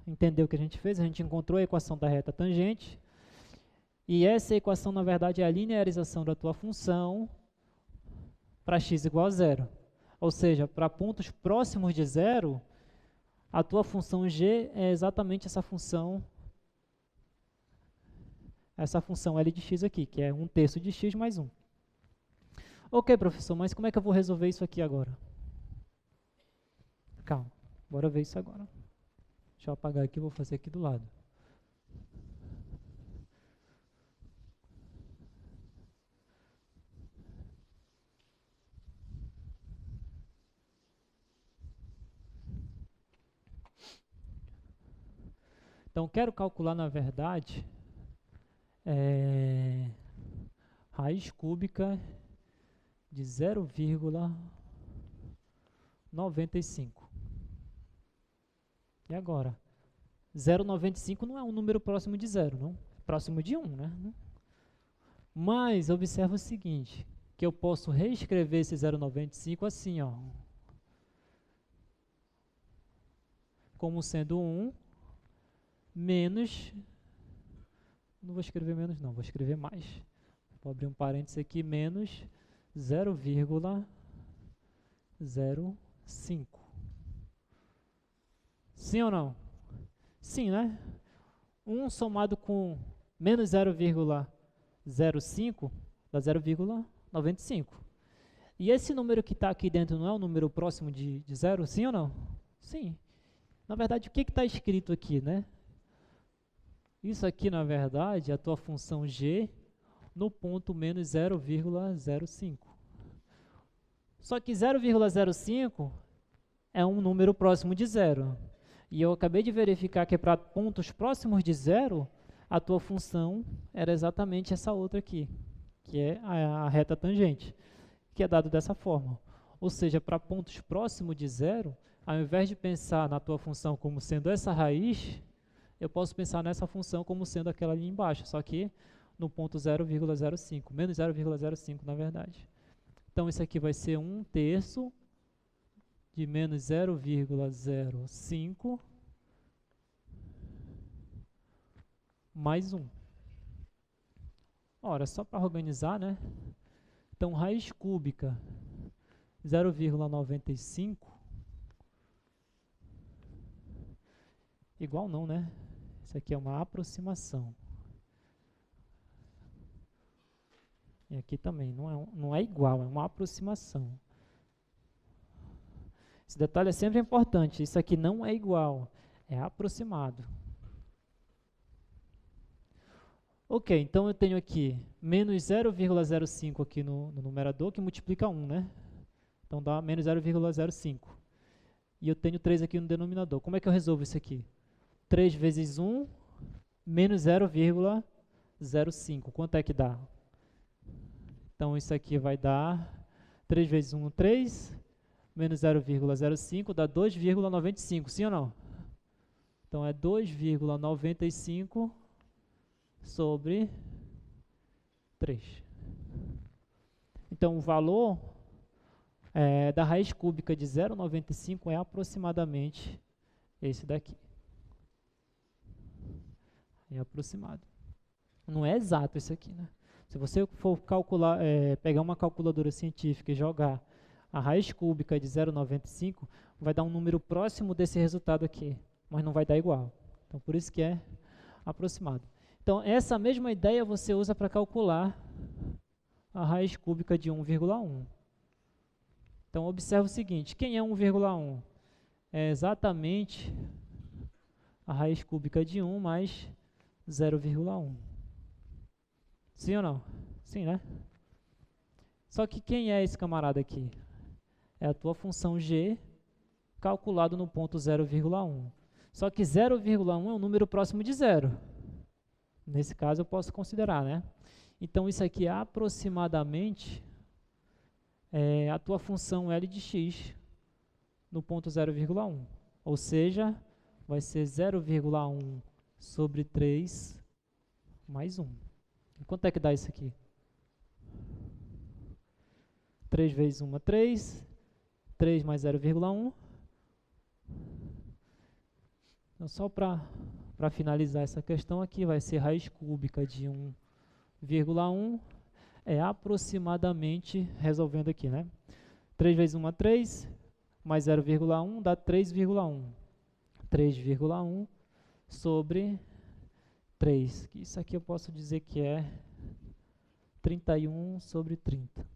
entender o que a gente fez, a gente encontrou a equação da reta tangente, e essa equação, na verdade, é a linearização da tua função para x igual a 0. Ou seja, para pontos próximos de 0, a tua função g é exatamente essa função L de x aqui, que é 1/3 de x mais 1. Ok, professor, mas como é que eu vou resolver isso aqui agora? Calma, bora ver isso agora. Deixa eu apagar aqui, vou fazer aqui do lado. Então, quero calcular, na verdade, raiz cúbica de 0,95. E agora? 0,95 não é um número próximo de 0, não? Próximo de 1, né? Mas, observa o seguinte, que eu posso reescrever esse 0,95 assim, ó, como sendo 1 menos, não vou escrever menos não, vou escrever mais. Vou abrir um parênteses aqui, menos 0,05. Sim ou não? Sim, né? 1 somado com menos 0,05 dá 0,95. E esse número que está aqui dentro não é um número próximo de 0, sim ou não? Sim. Na verdade, o que está escrito aqui, né? Isso aqui, na verdade, é a tua função g no ponto menos 0,05. Só que 0,05 é um número próximo de 0. E eu acabei de verificar que para pontos próximos de 0, a tua função era exatamente essa outra aqui, que é a reta tangente, que é dado dessa forma. Ou seja, para pontos próximos de 0, ao invés de pensar na tua função como sendo essa raiz, eu posso pensar nessa função como sendo aquela ali embaixo, só que no ponto 0,05, menos 0,05 na verdade. Então isso aqui vai ser 1/3 de menos 0,05 mais 1. Ora, só para organizar, né? Então, raiz cúbica 0,95 igual não, né? Isso aqui é uma aproximação. E aqui também, não é igual, é uma aproximação. Esse detalhe é sempre importante, isso aqui não é igual, é aproximado. Ok, então eu tenho aqui menos 0,05 aqui no numerador, que multiplica 1, né? Então dá menos 0,05. E eu tenho 3 aqui no denominador. Como é que eu resolvo isso aqui? 3 vezes 1, menos 0,05. Quanto é que dá? Então isso aqui vai dar 3 vezes 1, 3, menos 0,05 dá 2,95, sim ou não? Então é 2,95 sobre 3. Então o valor da raiz cúbica de 0,95 é aproximadamente esse daqui. É aproximado. Não é exato isso aqui, né? Se você for calcular, pegar uma calculadora científica e jogar a raiz cúbica de 0,95, vai dar um número próximo desse resultado aqui, mas não vai dar igual. Então, por isso que é aproximado. Então, essa mesma ideia você usa para calcular a raiz cúbica de 1,1. Então, observe o seguinte, quem é 1,1? É exatamente a raiz cúbica de 1 mais 0,1. Sim ou não? Sim, né? Só que quem é esse camarada aqui? É a tua função g calculado no ponto 0,1. Só que 0,1 é um número próximo de 0. Nesse caso eu posso considerar, né? Então isso aqui aproximadamente a tua função L de x no ponto 0,1. Ou seja, vai ser 0,1 sobre 3 mais 1. E quanto é que dá isso aqui? 3 vezes 1 é 3. 3 mais 0,1. Então, só para finalizar essa questão aqui, vai ser raiz cúbica de 1,1. É aproximadamente, resolvendo aqui, né? 3 vezes 1 é 3, mais 0,1 dá 3,1. 3,1 sobre 3. Isso aqui eu posso dizer que é 31 sobre 30.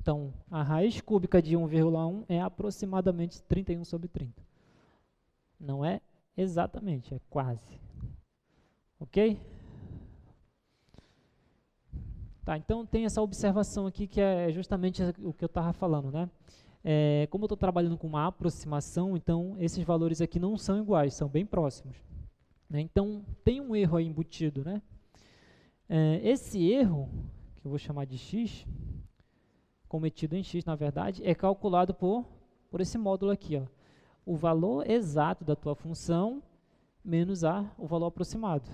Então, a raiz cúbica de 1,1 é aproximadamente 31 sobre 30. Não é exatamente, é quase. Ok? Tá, então tem essa observação aqui que é justamente o que eu estava falando, né? Como eu estou trabalhando com uma aproximação, então esses valores aqui não são iguais, são bem próximos. Né? Então tem um erro aí embutido, né? Esse erro, que eu vou chamar de x, cometido em x, na verdade, é calculado por esse módulo aqui, ó. O valor exato da tua função menos o valor aproximado.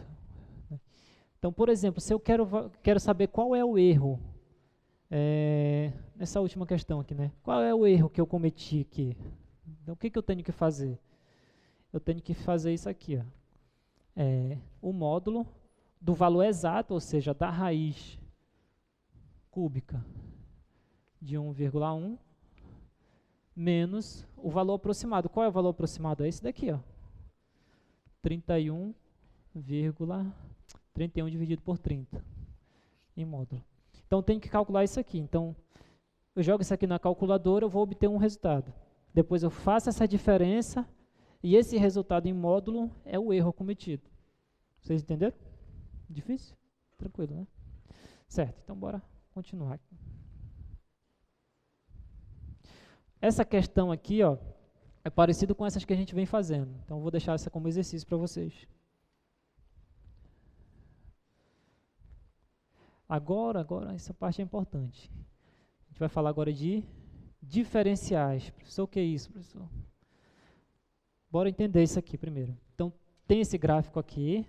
Então, por exemplo, se eu quero saber qual é o erro, nessa última questão aqui, né? Qual é o erro que eu cometi aqui? Então, o que eu tenho que fazer? Eu tenho que fazer isso aqui, ó. O módulo do valor exato, ou seja, da raiz cúbica de 1,1 menos o valor aproximado. Qual é o valor aproximado? É esse daqui, ó. 31 dividido por 30 em módulo. Então, tenho que calcular isso aqui. Então, eu jogo isso aqui na calculadora, eu vou obter um resultado. Depois eu faço essa diferença e esse resultado em módulo é o erro cometido. Vocês entenderam? Difícil? Tranquilo, né? Certo, então bora continuar. Essa questão aqui, ó, é parecido com essas que a gente vem fazendo. Então, eu vou deixar essa como exercício para vocês. Agora, essa parte é importante. A gente vai falar agora de diferenciais. Professor, o que é isso, professor? Bora entender isso aqui primeiro. Então, tem esse gráfico aqui,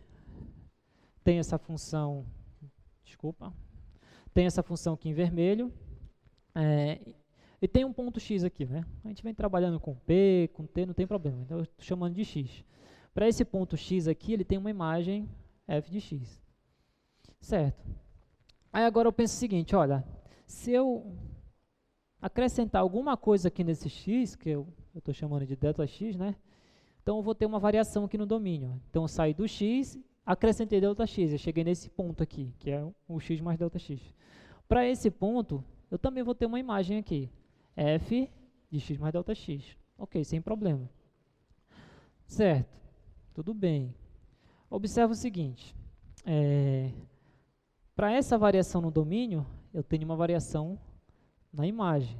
tem essa função, tem essa função aqui em vermelho, e tem um ponto x aqui, né? A gente vem trabalhando com P, com T, não tem problema, então eu estou chamando de x. Para esse ponto x aqui, ele tem uma imagem f de x. Certo. Aí agora eu penso o seguinte, olha, se eu acrescentar alguma coisa aqui nesse x, que eu estou chamando de ΔX, né? Então eu vou ter uma variação aqui no domínio. Então eu saí do x, acrescentei ΔX, eu cheguei nesse ponto aqui, que é o x mais ΔX. Para esse ponto, eu também vou ter uma imagem aqui, f de x mais ΔX. Ok, sem problema. Certo, tudo bem. Observa o seguinte, para essa variação no domínio, eu tenho uma variação na imagem.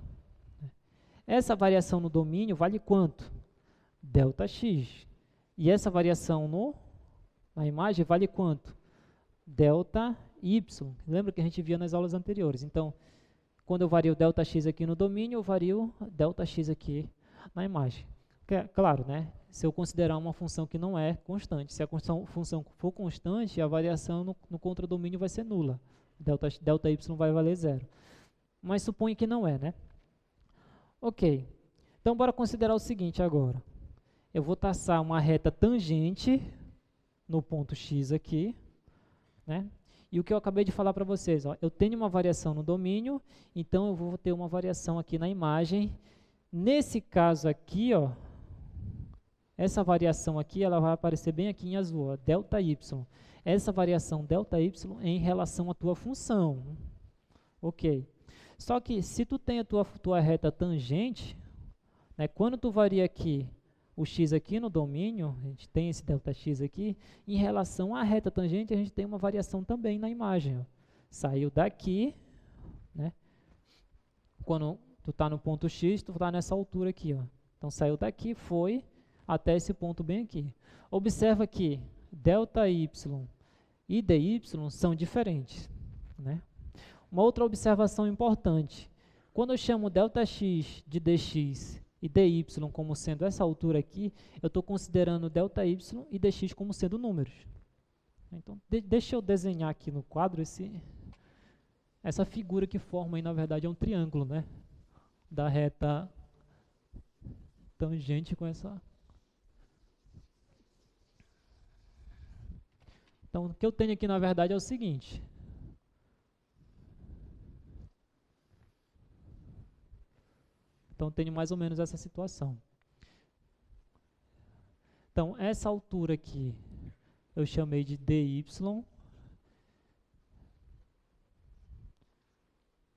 Essa variação no domínio vale quanto? ΔX. E essa variação na imagem vale quanto? ΔY. Lembra que a gente via nas aulas anteriores. Então, quando eu vario ΔX aqui no domínio, eu vario ΔX aqui na imagem. Claro, né? Se eu considerar uma função que não é constante. Se a função for constante, a variação no contradomínio vai ser nula. ΔY vai valer zero. Mas suponha que não é, né? Ok. Então, bora considerar o seguinte agora. Eu vou traçar uma reta tangente no ponto x aqui, né? E o que eu acabei de falar para vocês, ó, eu tenho uma variação no domínio, então eu vou ter uma variação aqui na imagem. Nesse caso aqui, ó, essa variação aqui, ela vai aparecer bem aqui em azul, ó, ΔY. Essa variação ΔY é em relação à tua função. Ok. Só que se tu tem a tua reta tangente, né, quando tu varia aqui o x aqui no domínio, a gente tem esse ΔX aqui, em relação à reta tangente, a gente tem uma variação também na imagem. Ó. Saiu daqui, né? Quando tu está no ponto x, tu está nessa altura aqui. Ó. Então, saiu daqui, foi até esse ponto bem aqui. Observa que ΔY e DY são diferentes. Né? Uma outra observação importante, quando eu chamo ΔX de dx e dy como sendo essa altura aqui, eu estou considerando ΔY e dx como sendo números. Então, deixa eu desenhar aqui no quadro essa figura que forma aí, na verdade, é um triângulo, né? Da reta tangente com essa. Então, o que eu tenho aqui, na verdade, é o seguinte. Então, tenho mais ou menos essa situação. Então, essa altura aqui, eu chamei de dy.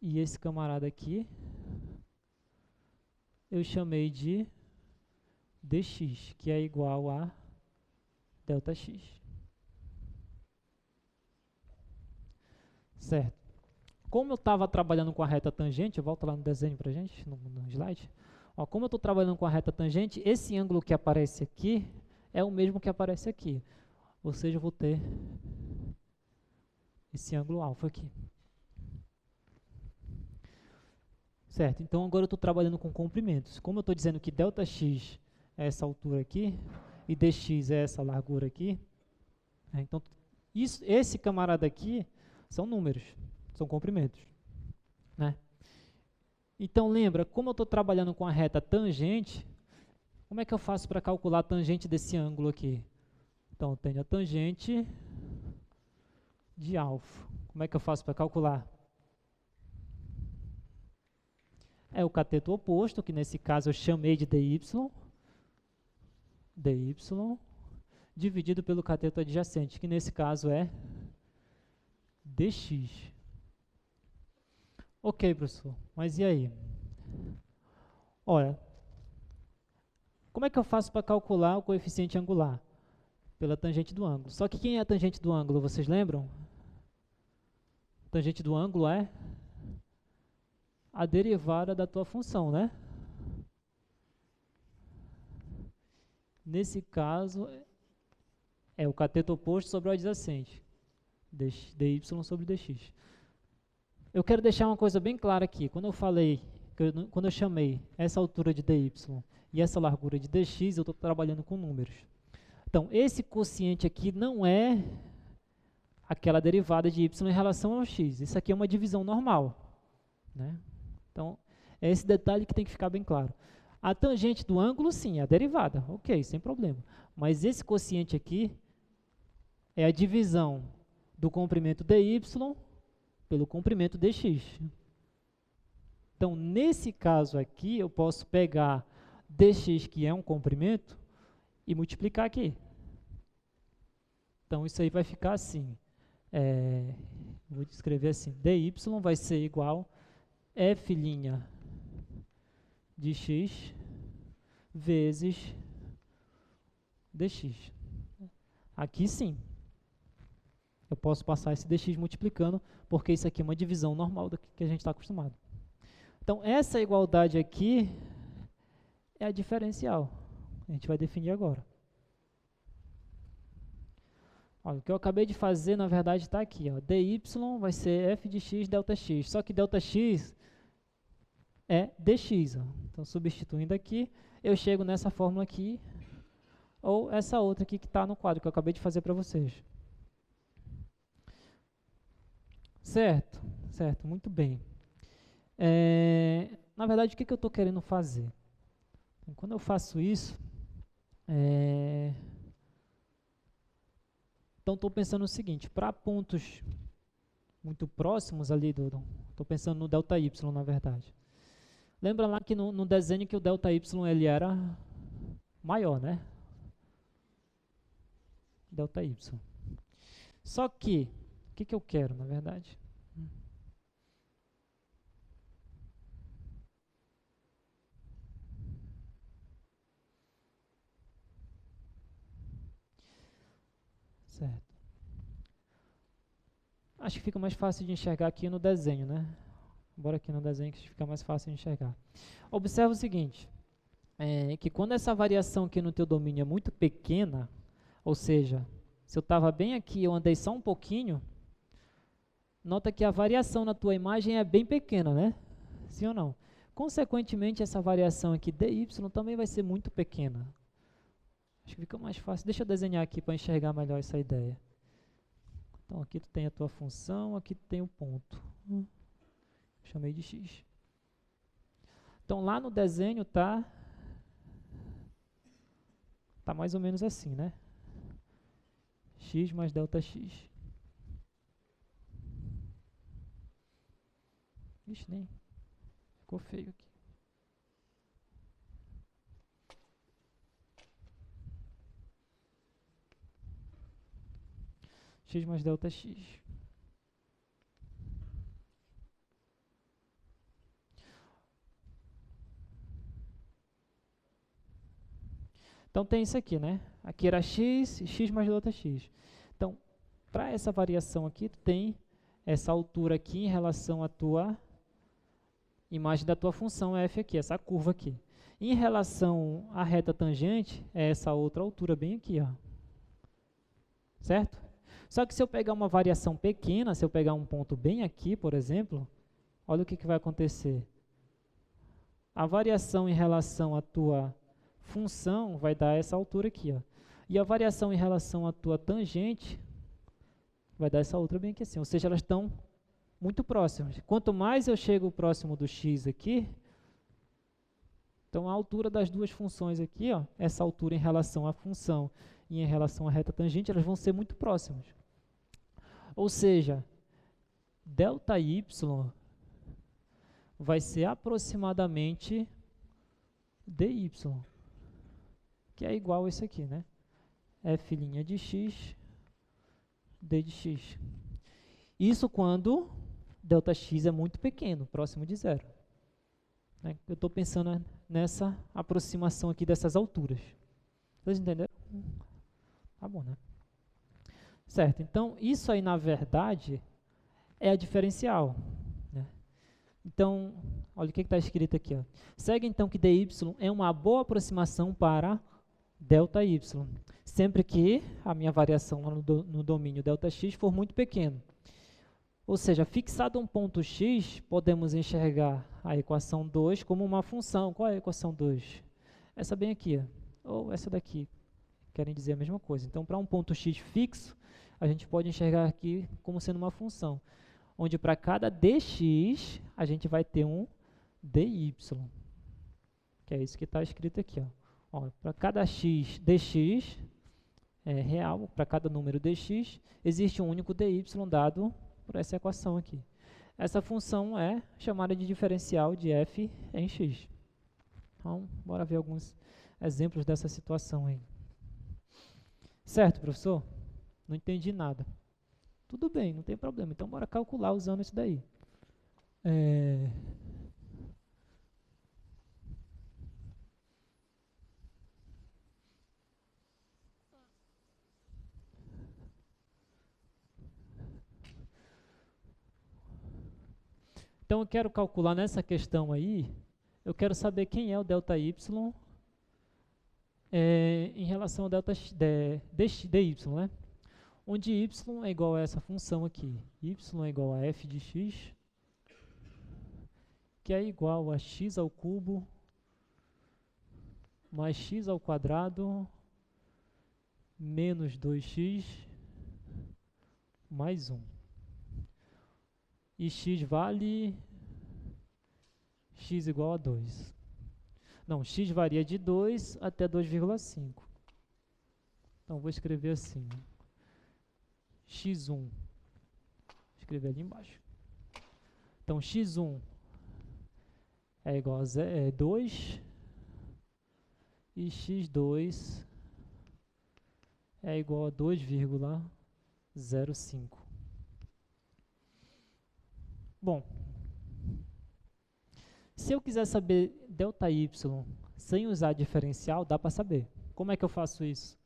E esse camarada aqui, eu chamei de dx, que é igual a ΔX. Certo. Como eu estava trabalhando com a reta tangente, eu volto lá no desenho para a gente, no slide. Ó, como eu estou trabalhando com a reta tangente, esse ângulo que aparece aqui é o mesmo que aparece aqui. Ou seja, eu vou ter esse ângulo alfa aqui. Certo, então agora eu estou trabalhando com comprimentos. Como eu estou dizendo que ΔX é essa altura aqui, e dx é essa largura aqui, então esse camarada aqui são números, são comprimentos, né? Então lembra, como eu estou trabalhando com a reta tangente, como é que eu faço para calcular a tangente desse ângulo aqui? Então eu tenho a tangente de alfa. Como é que eu faço para calcular? É o cateto oposto, que nesse caso eu chamei de dy, dividido pelo cateto adjacente, que nesse caso é dx. Ok, professor, mas e aí? Olha, como é que eu faço para calcular o coeficiente angular? Pela tangente do ângulo. Só que quem é a tangente do ângulo, vocês lembram? A tangente do ângulo é a derivada da tua função, né? Nesse caso, é o cateto oposto sobre o adjacente. dy sobre dx. Eu quero deixar uma coisa bem clara aqui. Quando eu chamei essa altura de dy e essa largura de dx, eu estou trabalhando com números. Então, esse quociente aqui não é aquela derivada de y em relação ao x. Isso aqui é uma divisão normal, né? Então, é esse detalhe que tem que ficar bem claro. A tangente do ângulo, sim, é a derivada. Ok, sem problema. Mas esse quociente aqui é a divisão do comprimento dy pelo comprimento dx. Então, nesse caso aqui, eu posso pegar dx, que é um comprimento, e multiplicar aqui. Então, isso aí vai ficar assim. Vou escrever assim, dy vai ser igual a f' de x vezes dx. Aqui sim. Eu posso passar esse dx multiplicando, porque isso aqui é uma divisão normal do que a gente está acostumado. Então, essa igualdade aqui é a diferencial. A gente vai definir agora. Olha, o que eu acabei de fazer, na verdade, está aqui. Ó. dy vai ser f de x ΔX. Só que ΔX é dx. Ó. Então, substituindo aqui, eu chego nessa fórmula aqui, ou essa outra aqui que está no quadro, que eu acabei de fazer para vocês. Certo, certo, muito bem. Na verdade, o que eu estou querendo fazer? Então, quando eu faço isso, então estou pensando o seguinte, para pontos muito próximos ali, estou pensando no ΔY, na verdade. Lembra lá que no desenho que o ΔY ele era maior, né? ΔY. Só que, o que eu quero, na verdade? Certo. Acho que fica mais fácil de enxergar aqui no desenho, né? Bora aqui no desenho que fica mais fácil de enxergar. Observa o seguinte, que quando essa variação aqui no teu domínio é muito pequena, ou seja, se eu estava bem aqui, eu andei só um pouquinho, nota que a variação na tua imagem é bem pequena, né? Sim ou não? Consequentemente, essa variação aqui dy também vai ser muito pequena. Acho que fica mais fácil. Deixa eu desenhar aqui para enxergar melhor essa ideia. Então, aqui tu tem a tua função, aqui tu tem o ponto. Chamei de x. Então, lá no desenho tá mais ou menos assim, né? X mais delta x. Ixi, nem ficou feio aqui. X mais delta x. Então tem isso aqui, né? Aqui era x, x mais delta x. Então, para essa variação aqui, tu tem essa altura aqui em relação à tua imagem da tua função f aqui, essa curva aqui. Em relação à reta tangente, é essa outra altura bem aqui, ó. Certo? Só que se eu pegar uma variação pequena, se eu pegar um ponto bem aqui, por exemplo, olha o que vai acontecer. A variação em relação à tua função vai dar essa altura aqui, ó. E a variação em relação à tua tangente vai dar essa outra bem aqui assim. Ou seja, elas estão muito próximas. Quanto mais eu chego próximo do x aqui, então a altura das duas funções aqui, ó, essa altura em relação à função e em relação à reta tangente, elas vão ser muito próximas. Ou seja, delta y vai ser aproximadamente dy, que é igual a isso aqui, né? F' de x, d de x. Isso quando delta x é muito pequeno, próximo de zero. Eu estou pensando nessa aproximação aqui dessas alturas. Vocês entenderam? Tá bom, né? Certo, então isso aí na verdade é a diferencial. Né? Então, olha o que está escrito aqui. Ó. Segue então que dy é uma boa aproximação para delta y, sempre que a minha variação no domínio delta x for muito pequeno. Ou seja, fixado um ponto x, podemos enxergar a equação 2 como uma função. Qual é a equação 2? Essa bem aqui, ó, ou essa daqui. Querem dizer a mesma coisa. Então, para um ponto x fixo, a gente pode enxergar aqui como sendo uma função, onde para cada dx, a gente vai ter um dy, que é isso que está escrito aqui. Para cada x, dx é real, para cada número dx, existe um único dy dado por essa equação aqui. Essa função é chamada de diferencial de f em x. Então, bora ver alguns exemplos dessa situação aí. Certo, professor? Não entendi nada. Tudo bem, não tem problema. Então, bora calcular usando isso daí. Então, eu quero calcular nessa questão aí, eu quero saber quem é o delta y em relação ao delta dy, né? Onde y é igual a essa função aqui. Y é igual a f de x, que é igual a x ao cubo mais x ao quadrado menos 2x mais 1. E x vale x igual a 2. Não, x varia de 2 até 2,5. Então, vou escrever assim. X1. Vou escrever ali embaixo. Então, x1 é igual a 2 e x2 é igual a 2,05. Bom, se eu quiser saber delta y sem usar diferencial, dá para saber. Como é que eu faço isso?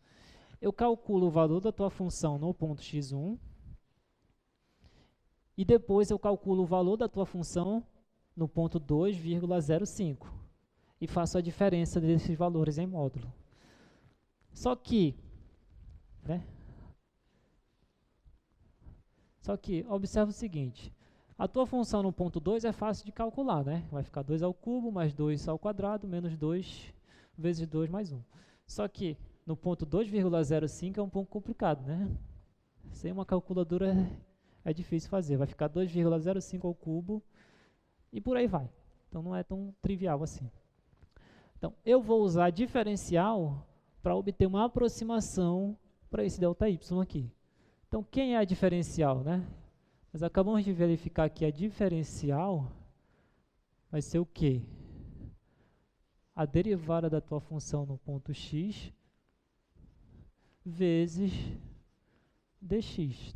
Eu calculo o valor da tua função no ponto x1 e depois eu calculo o valor da tua função no ponto 2,05 e faço a diferença desses valores em módulo. Só que, observa o seguinte, A tua função no ponto 2 é fácil de calcular, né? Vai ficar 2 ao cubo mais 2 ao quadrado menos 2 vezes 2 mais 1. Só que no ponto 2,05 é um pouco complicado, né? Sem uma calculadora é difícil fazer. Vai ficar 2,05 ao cubo e por aí vai. Então não é tão trivial assim. Então eu vou usar diferencial para obter uma aproximação para esse ΔY aqui. Então quem é a diferencial, né? Nós acabamos de verificar que a diferencial vai ser o quê? A derivada da tua função no ponto x vezes dx.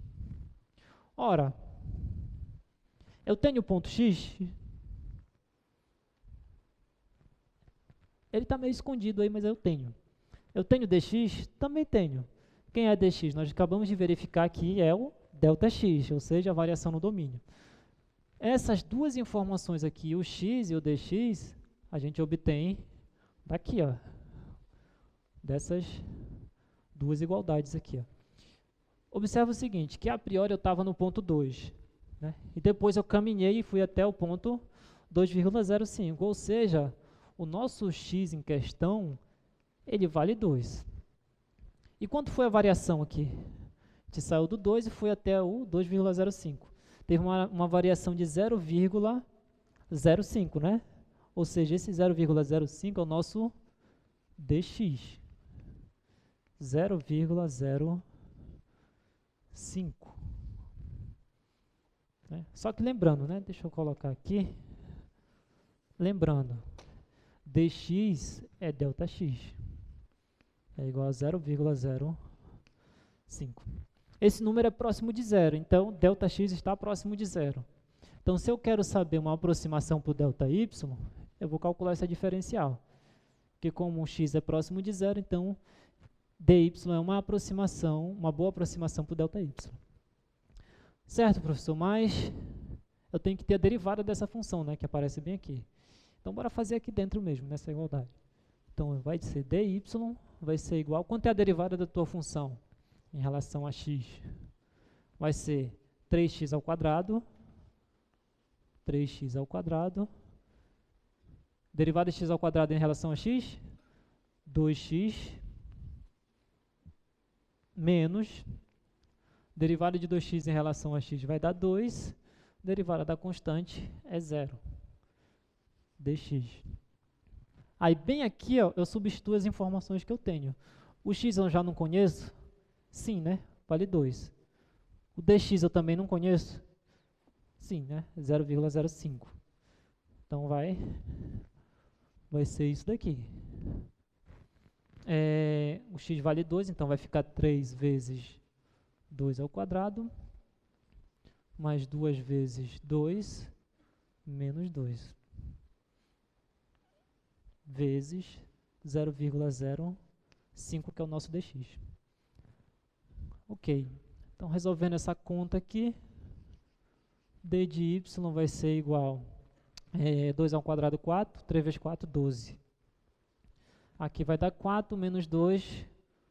Ora, eu tenho o ponto x, ele está meio escondido aí, mas eu tenho. Eu tenho dx? Também tenho. Quem é dx? Nós acabamos de verificar que é o ΔX, ou seja, a variação no domínio. Essas duas informações aqui, o x e o dx, a gente obtém daqui, ó, dessas duas igualdades aqui. Ó. Observa o seguinte, que a priori eu estava no ponto 2, né? E depois eu caminhei e fui até o ponto 2,05, ou seja, o nosso x em questão, ele vale 2. E quanto foi a variação aqui? A gente saiu do 2 e foi até o 2,05. Teve uma variação de 0,05, né? Ou seja, esse 0,05 é o nosso dx. 0,05. Né? Só que lembrando, né? Deixa eu colocar aqui. Lembrando, dx é ΔX. É igual a 0,05. Esse número é próximo de zero, então ΔX está próximo de zero. Então, se eu quero saber uma aproximação para o ΔY, eu vou calcular essa diferencial. Porque como o x é próximo de zero, então dy é uma aproximação, uma boa aproximação para o ΔY. Certo, professor? Mas eu tenho que ter a derivada dessa função, né, que aparece bem aqui. Então, bora fazer aqui dentro mesmo, nessa igualdade. Então, vai ser dy vai ser igual... Quanto é a derivada da tua função em relação a x? Vai ser 3x ao quadrado. 3x ao quadrado. Derivada de x ao quadrado em relação a x? 2x menos... Derivada de 2x em relação a x vai dar 2. Derivada da constante é 0. dx. Aí, bem aqui, ó, eu substituo as informações que eu tenho. O x eu já não conheço? Sim, né? Vale 2. O dx eu também não conheço? Sim, né? 0,05. Então, vai ser isso daqui. O x vale 2, então vai ficar 3 vezes 2 ao quadrado, mais 2 vezes 2, menos 2. Vezes 0,05, que é o nosso dx. Ok. Então, resolvendo essa conta aqui, d de y vai ser igual a 2 ao quadrado 4, 3 vezes 4, 12. Aqui vai dar 4, menos 2,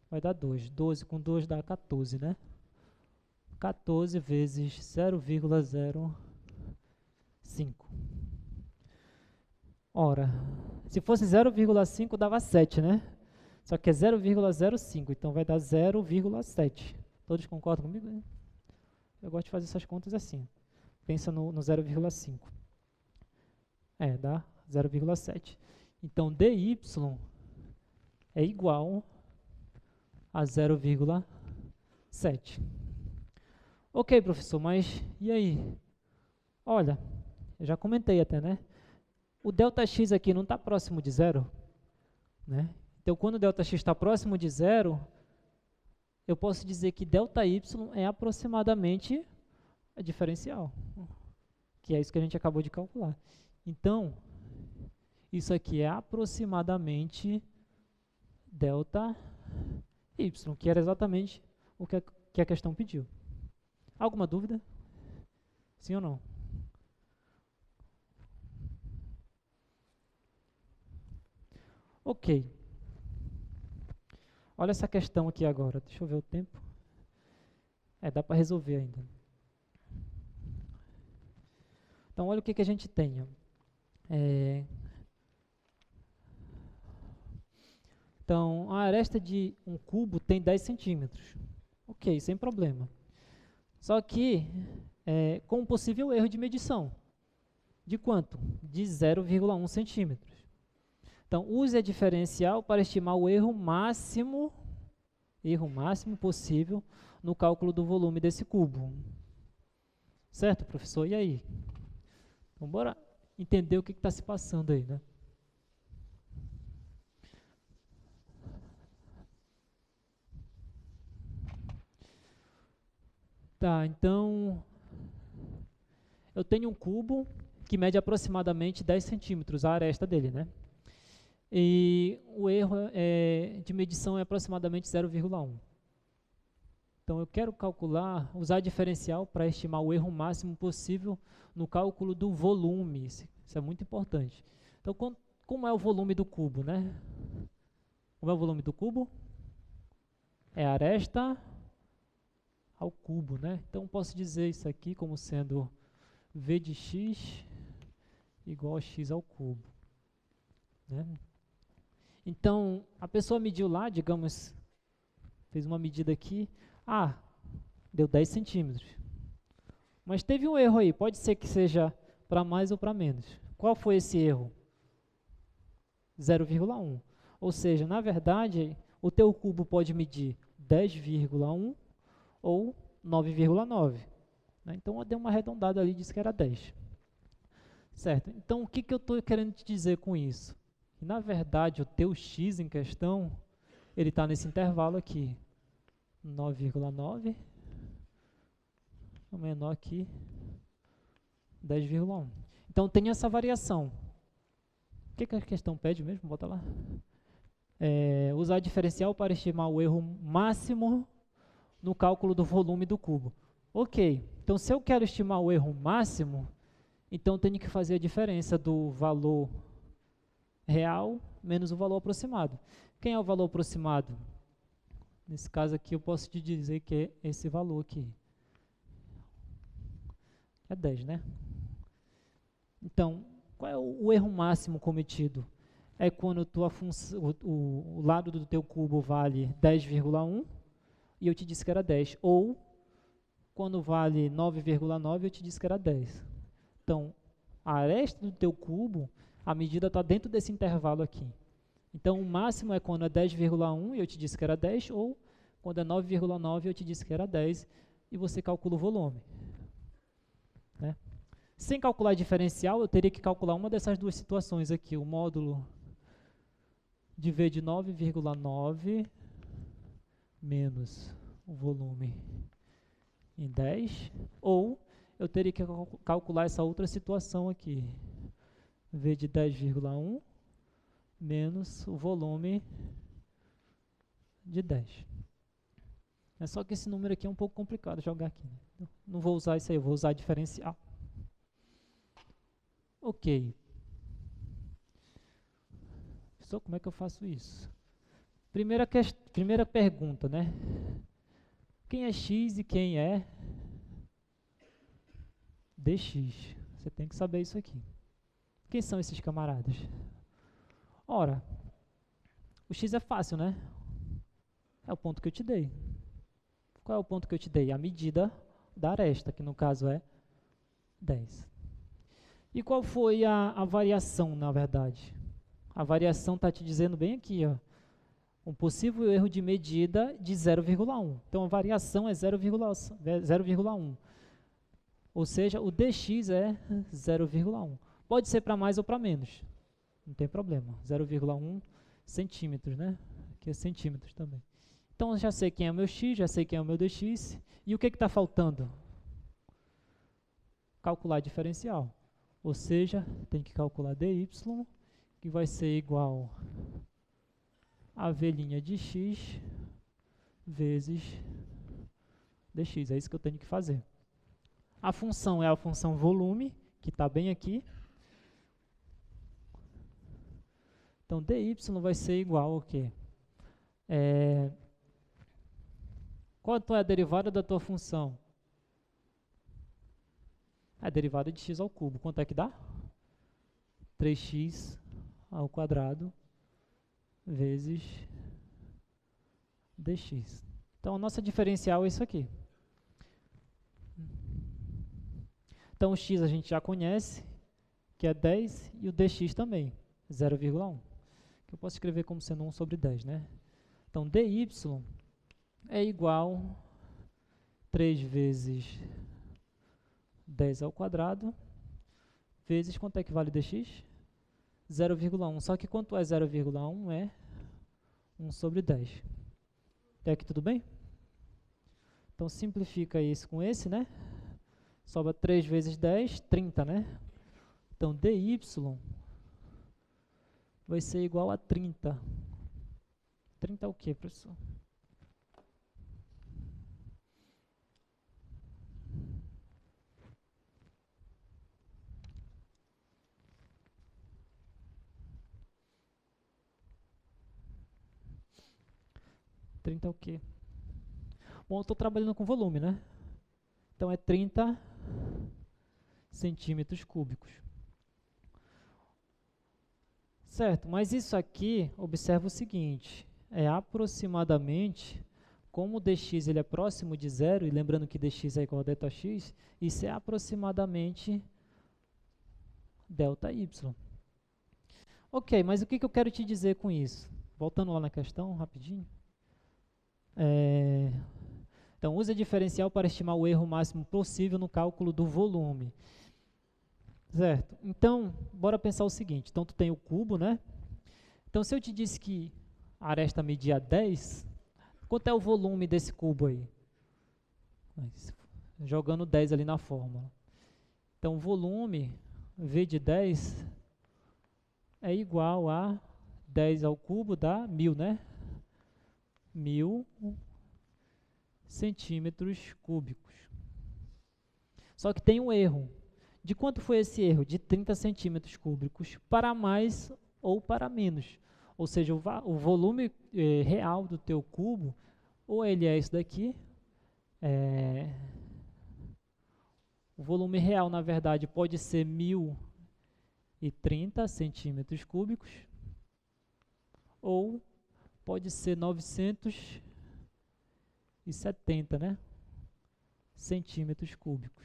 vai dar 2. 12 com 2 dá 14, né? 14 vezes 0,05. Ora, se fosse 0,5 dava 7, né? Só que é 0,05, então vai dar 0,7. Todos concordam comigo? Eu gosto de fazer essas contas assim. Pensa no 0,5. Dá 0,7. Então, dy é igual a 0,7. Ok, professor, mas e aí? Olha, eu já comentei até, né? O ΔX aqui não está próximo de zero, né? Então, quando o ΔX está próximo de zero, eu posso dizer que ΔY é aproximadamente a diferencial, que é isso que a gente acabou de calcular. Então, isso aqui é aproximadamente ΔY, que era exatamente o que a questão pediu. Alguma dúvida? Sim ou não? Ok. Olha essa questão aqui agora. Deixa eu ver o tempo. Dá para resolver ainda. Então, olha o que a gente tem. Ó. Então, a aresta de um cubo tem 10 centímetros. Ok, sem problema. Só que, com um possível erro de medição. De quanto? De 0,1 centímetros. Então, use a diferencial para estimar o erro máximo possível no cálculo do volume desse cubo. Certo, professor? E aí? Então, bora entender o que está se passando aí, né? Tá, então, eu tenho um cubo que mede aproximadamente 10 centímetros, a aresta dele, né? E o erro de medição é aproximadamente 0,1. Então, eu quero calcular, usar diferencial para estimar o erro máximo possível no cálculo do volume. Isso é muito importante. Então, como é o volume do cubo, né? Como é o volume do cubo? É a aresta ao cubo, né? Então, posso dizer isso aqui como sendo V de x igual a x ao cubo. Né? Então, a pessoa mediu lá, digamos, fez uma medida aqui, deu 10 centímetros. Mas teve um erro aí, pode ser que seja para mais ou para menos. Qual foi esse erro? 0,1. Ou seja, na verdade, o teu cubo pode medir 10,1 ou 9,9. Né? Então, eu dei uma arredondada ali e disse que era 10. Certo? Então, o que eu estou querendo te dizer com isso? Que, na verdade, o teu x em questão, ele está nesse intervalo aqui. 9,9 é menor que 10,1. Então, tem essa variação. O que a questão pede mesmo? Bota lá. Usar diferencial para estimar o erro máximo no cálculo do volume do cubo. Ok, então se eu quero estimar o erro máximo, então tenho que fazer a diferença do valor real menos o valor aproximado. Quem é o valor aproximado? Nesse caso aqui eu posso te dizer que é esse valor aqui. É 10, né? Então, qual é o erro máximo cometido? É quando o lado do teu cubo vale 10,1 e eu te disse que era 10. Ou quando vale 9,9 eu te disse que era 10. Então, a aresta do teu cubo, a medida está dentro desse intervalo aqui. Então, o máximo é quando é 10,1 e eu te disse que era 10, ou quando é 9,9 eu te disse que era 10 e você calcula o volume. Né? Sem calcular diferencial, eu teria que calcular uma dessas duas situações aqui, o módulo de V de 9,9 menos o volume em 10, ou eu teria que calcular essa outra situação aqui, V de 10,1 menos o volume de 10. É só que esse número aqui é um pouco complicado jogar aqui. Né? Não vou usar isso aí, eu vou usar diferencial. Ok. Só como é que eu faço isso? Primeira pergunta, né? Quem é x e quem é dx? Você tem que saber isso aqui. Quem são esses camaradas? Ora, o x é fácil, né? É o ponto que eu te dei. Qual é o ponto que eu te dei? A medida da aresta, que no caso é 10. E qual foi a variação, na verdade? A variação está te dizendo bem aqui, ó, um possível erro de medida de 0,1. Então, a variação é 0,1. Ou seja, o dx é 0,1. Pode ser para mais ou para menos. Não tem problema. 0,1 centímetros, né? Aqui é centímetros também. Então, eu já sei quem é o meu x, já sei quem é o meu dx. E o que está faltando? Calcular diferencial. Ou seja, tem que calcular dy, que vai ser igual a v' de x vezes dx. É isso que eu tenho que fazer. A função é a função volume, que está bem aqui. Então, dy vai ser igual ao quê? Quanto é a derivada da tua função? A derivada de x ao cubo. Quanto é que dá? 3x ao quadrado vezes dx. Então, a nossa diferencial é isso aqui. Então, o x a gente já conhece, que é 10, e o dx também, 0,1. Que eu posso escrever como sendo 1 sobre 10, né? Então, dy é igual a 3 vezes 10 ao quadrado, vezes quanto é que vale dx? 0,1. Só que quanto é 0,1? É 1 sobre 10. Até aqui tudo bem? Então, simplifica isso com esse, né? Sobra 3 vezes 10, 30, né? Então, dy vai ser igual a 30. 30 é o quê, professor? É o quê? Bom, eu estou trabalhando com volume, né? Então, é 30 centímetros cúbicos. Certo, mas isso aqui, observa o seguinte, é aproximadamente, como o dx ele é próximo de zero, e lembrando que dx é igual a ΔX, isso é aproximadamente ΔY. Ok, mas o que eu quero te dizer com isso? Voltando lá na questão, rapidinho. Então, use a diferencial para estimar o erro máximo possível no cálculo do volume. Certo? Então, bora pensar o seguinte. Então, tu tem o cubo, né? Então, se eu te disse que a aresta media 10, quanto é o volume desse cubo aí? Jogando 10 ali na fórmula. Então, o volume V de 10 é igual a 10 ao cubo dá 1000, né? 1000 centímetros cúbicos. Só que tem um erro. De quanto foi esse erro? De 30 centímetros cúbicos para mais ou para menos. Ou seja, o volume real do teu cubo, ou ele é isso daqui, o volume real, na verdade, pode ser 1030 centímetros cúbicos, ou pode ser 970, né? Centímetros cúbicos.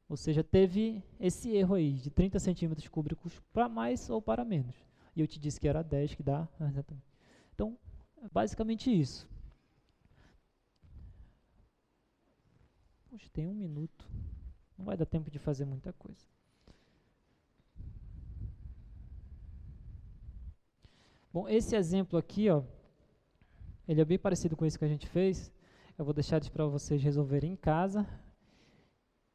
Ou seja, teve esse erro aí, de 30 centímetros cúbicos para mais ou para menos. E eu te disse que era 10, que dá. Então, basicamente isso. Poxa, tem 1 minuto. Não vai dar tempo de fazer muita coisa. Bom, esse exemplo aqui, ó, ele é bem parecido com esse que a gente fez. Eu vou deixar para vocês resolverem em casa.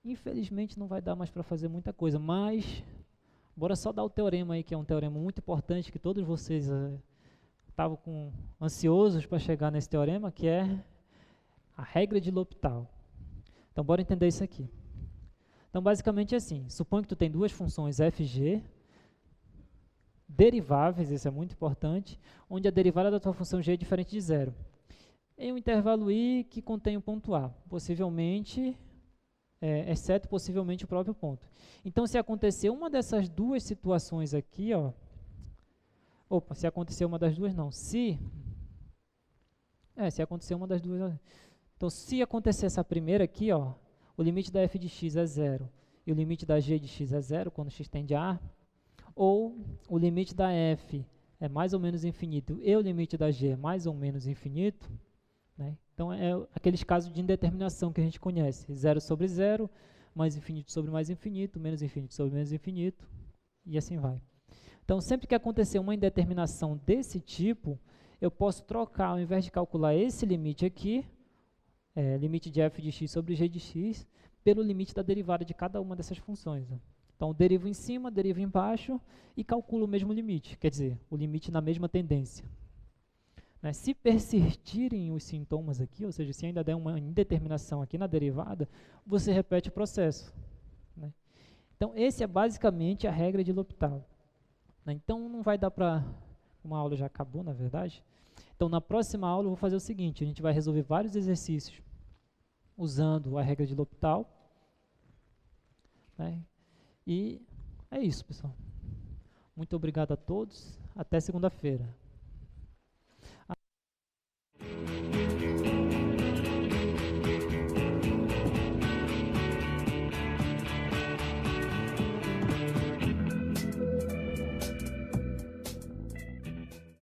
Infelizmente não vai dar mais para fazer muita coisa, mas bora só dar o teorema aí, que é um teorema muito importante, que todos vocês estavam ansiosos para chegar nesse teorema, que é a regra de L'Hopital. Então, bora entender isso aqui. Então, basicamente é assim, suponha que tu tem duas funções f e g, deriváveis, isso é muito importante, onde a derivada da tua função g é diferente de zero. Em um intervalo i que contém o ponto A, possivelmente... exceto possivelmente o próprio ponto. Então, se acontecer uma dessas duas situações aqui, ó, se acontecer uma das duas, não, se acontecer uma das duas, então, se acontecer essa primeira aqui, ó, o limite da f de x é 0 e o limite da g de x é 0, quando x tende a A, ou o limite da f é mais ou menos infinito e o limite da g é mais ou menos infinito, né? Então, é aqueles casos de indeterminação que a gente conhece. 0 sobre 0, mais infinito sobre mais infinito, menos infinito sobre menos infinito, e assim vai. Então, sempre que acontecer uma indeterminação desse tipo, eu posso trocar, ao invés de calcular esse limite aqui, limite de f de x sobre g de x, pelo limite da derivada de cada uma dessas funções. Né? Então, derivo em cima, derivo embaixo e calculo o mesmo limite, quer dizer, o limite na mesma tendência. Se persistirem os sintomas aqui, ou seja, se ainda der uma indeterminação aqui na derivada, você repete o processo. Né? Então, esse é basicamente a regra de L'Hopital. Então, não vai dar para... Uma aula já acabou, na verdade. Então, na próxima aula, eu vou fazer o seguinte, a gente vai resolver vários exercícios usando a regra de L'Hopital. né? E é isso, pessoal. Muito obrigado a todos. Até segunda-feira.